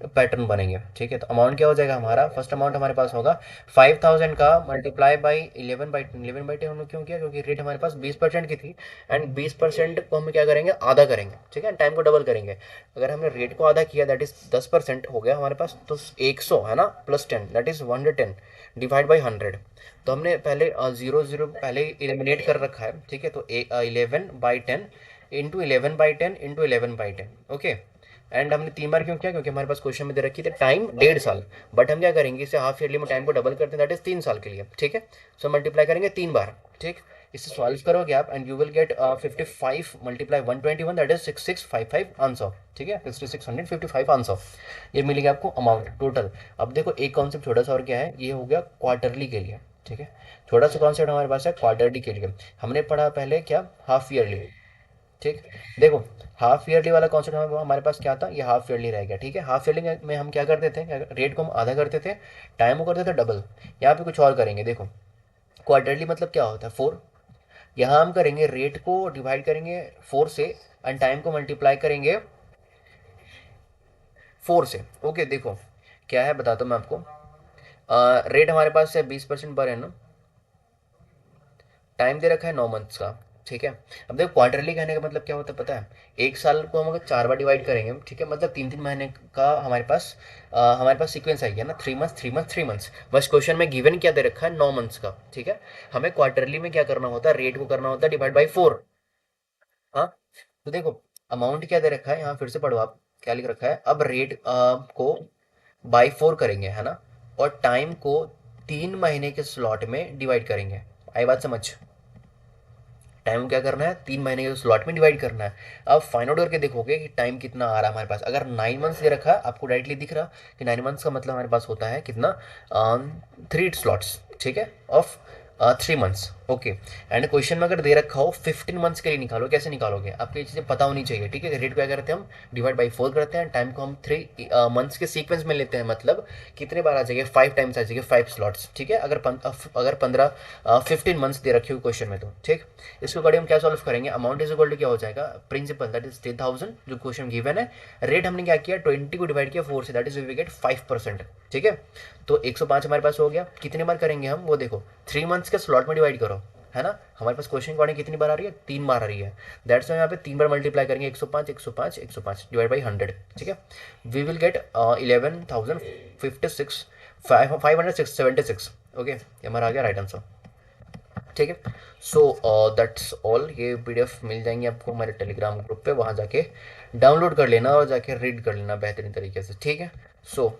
पैटर्न बनेंगे, ठीक है। तो अमाउंट क्या हो जाएगा हमारा, फर्स्ट अमाउंट हमारे पास होगा 5,000 का मल्टीप्लाई बाई 11/10 हम लोग क्यों किया, क्योंकि रेट हमारे पास 20% की थी, एंड 20% को हम क्या करेंगे, आधा करेंगे, ठीक है, टाइम को डबल करेंगे। अगर हमने रेट को आधा किया, दैट इज 10% हो गया हमारे पास, तो 100 है ना, plus 10 that is 110 divide by 100। तो हमने पहले 0 0 पहले इलिमिनेट कर रखा है, ठीक है। तो 11/10 इंटू 11/10 इंटू 11/10, ओके। एंड हमने 3 बार क्यों किया, क्योंकि हमारे पास क्वेश्चन में दे रखी थी टाइम 1.5 साल, बट हम क्या करेंगे, इसे हाफ ईयरली में टाइम को डबल करते हैं, दैट इज 3 साल के लिए, ठीक है। सो मल्टीप्लाई करेंगे 3 बार, ठीक। इसे सॉल्व करोगे आप and you will gate 55 multiply 121 that is 6655 answer, ठीक है, 6655 आंसर। ये मिलेगा आपको अमाउंट टोटल। अब देखो एक कॉन्सेप्ट छोटा सा और क्या है, ये हो गया क्वार्टरली के लिए, ठीक है। छोटा सा कॉन्सेप्ट हमारे पास है क्वार्टरली के लिए। हमने पढ़ा पहले क्या, हाफ ईयरली, ठीक। देखो हाफ ईयरली वाला कॉन्सेप्ट हमारे पास क्या था, ये हाफ ईयरली रह गया, ठीक है। हाफ ईयरली में हम क्या करते थे, रेट को हम आधा करते थे, टाइम को करते थे डबल। यहाँ पे कुछ और करेंगे, देखो क्वार्टरली मतलब क्या होता है, 4। यहाँ हम करेंगे रेट को डिवाइड करेंगे 4 से, एंड टाइम को मल्टीप्लाई करेंगे 4 से, ओके। देखो क्या है बताता हूँ मैं आपको। रेट हमारे पास है 20% पर एनम, टाइम दे रखा है 9 मंथ्स का, ठीक है। अब देखो क्वार्टरली कहने का मतलब क्या होता है पता है, एक साल को हम अगर 4 बार डिवाइड करेंगे, ठीक है, मतलब 3 3 महीने का हमारे पास सीक्वेंस आएगा ना, 3 मंथ्स 3 मंथ्स 3 मंथ्स। बस क्वेश्चन में गिवन क्या दे रखा है, 9 मंथ्स का, ठीक है। हमें क्वार्टरली में क्या करना होता है, रेट को करना होता है डिवाइड बाई 4। हाँ, तो देखो अमाउंट क्या दे रखा है, यहाँ फिर से पढ़ो आप क्या लिख रखा है। अब रेट को बाई 4 करेंगे, है ना, और टाइम को 3 महीने के स्लॉट में डिवाइड करेंगे। आई बात समझ, टाइम को क्या करना है, 3 महीने के स्लॉट में डिवाइड करना है। अब फाइंड आउट करके देखोगे कि टाइम कितना आ रहा है हमारे पास। अगर 9 मंथ्स दे रखा है, आपको डायरेक्टली दिख रहा कि 9 मंथ्स का मतलब हमारे पास होता है कितना, 3 स्लॉट्स, ठीक है, of 3 months, okay. And question में अगर दे रखा हो 15 मंथ्स के लिए निकालो, कैसे निकालोगे, आपको ये चीज़ें पता होनी चाहिए, ठीक है। रेट क्या करते हैं हम, डिवाइड बाई 4 करते हैं, टाइम को हम 3 मंथ्स के सीक्वेंस में लेते हैं, मतलब कितने बार आ जाएंगे, 5 टाइम्स आ जाएंगे, 5 स्लॉट्स, ठीक है। अगर 15 दे रखे हो क्वेश्चन में, तो ठीक। इसको अकॉर्डिंग हम क्या सॉल्व करेंगे, अमाउंट इज इक्वल टू क्या हो जाएगा, प्रिंसिपल दैट इज 10,000 जो क्वेश्चन गिवन है। रेट हमने क्या किया, 20 को डिवाइड किया 4 से, दैट इज वी गेट 5%, ठीक है। तो 105 हमारे पास हो गया। कितने बार करेंगे हम, वो देखो 3 मंथ्स के स्लॉट में डिवाइड करो, है ना। हमारे पास क्वेश्चन अकॉर्डिंग कितनी बार आ रही है, 3 बार आ रही है। दैट्स यहाँ पे 3 बार मल्टीप्लाई करेंगे, 105 105 105 डिवाइड बाई 100, ठीक है। We will get 11,056 576, okay. ये हमारा आ गया राइट आंसर, ठीक है। So that's all. ये पीडीएफ मिल जाएंगे आपको हमारे टेलीग्राम ग्रुप पे, वहाँ जाके डाउनलोड कर लेना और जाके रीड कर लेना बेहतरीन तरीके से, ठीक है। सो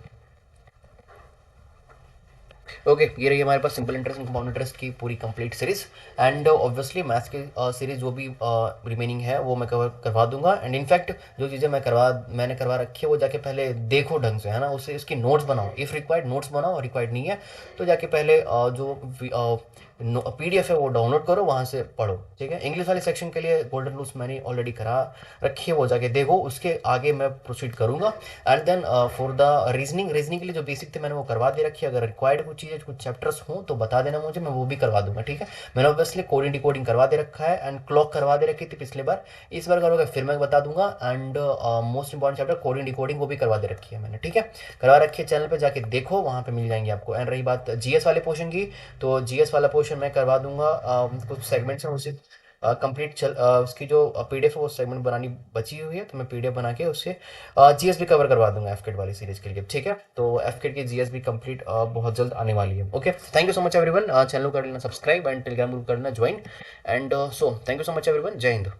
ओके, ये रही हमारे पास simple interest and compound interest की पूरी complete series. And obviously maths की सीरीज जो भी रिमेनिंग है वो मैं कवर करवा दूंगा। एंड इनफैक्ट जो चीज़ें मैंने करवा रखी है वो जाके पहले देखो ढंग से, है ना, उससे इसकी नोट्स बनाओ, इफ़ रिक्वायर्ड नोट्स बनाओ, और रिक्वायर्ड नहीं है तो जाके पहले जो पीडीएफ है वो डाउनलोड करो, वहाँ से पढ़ो, ठीक है। इंग्लिश वाले सेक्शन के लिए गोल्डन रूल्स मैंने ऑलरेडी करा रखी है, वो जाके देखो, उसके आगे मैं प्रोसीड करूँगा। And then for the reasoning के लिए जो बेसिक थे मैंने वो करवा दे रखी है। अगर रिक्वायर्ड कुछ चीज़ें कुछ चैप्टर्स हों तो बता देना मुझे, मैं वो भी करवा दूंगा, ठीक है। मैंने ऑब्वियसली कोडिंग डिकोडिंग करवा दे रखा है, एंड क्लॉक करवा दे रखी थी पिछले बार, इस बार करोगे फिर मैं बता दूंगा। And most important chapter coding decoding वो भी करवा दे रखी है मैंने, ठीक है। करवा रखी है, चैनल पर जाके देखो, वहाँ पे मिल जाएंगे आपको। एंड रही बात जीएस वाले पोर्शन की, तो जीएस वाला पोर्शन मैं करवा दूंगा, कुछ सेगमेंट्स हैं उसे कंप्लीट उसकी जो पीडीएफ है वो सेगमेंट बनानी बची हुई है, तो मैं पीडीएफ बना के उससे जीएस भी कवर करवा दूंगा एफकेट वाली सीरीज के लिए, ठीक है। तो एफकेट की जीएस भी कंप्लीट बहुत जल्द आने वाली है, okay. Thank you so much everyone, channel को कर लेना सब्सक्राइब एंड टेलीग्राम ग्रुप कर लेना join. And so thank you so much everyone, जय हिंद।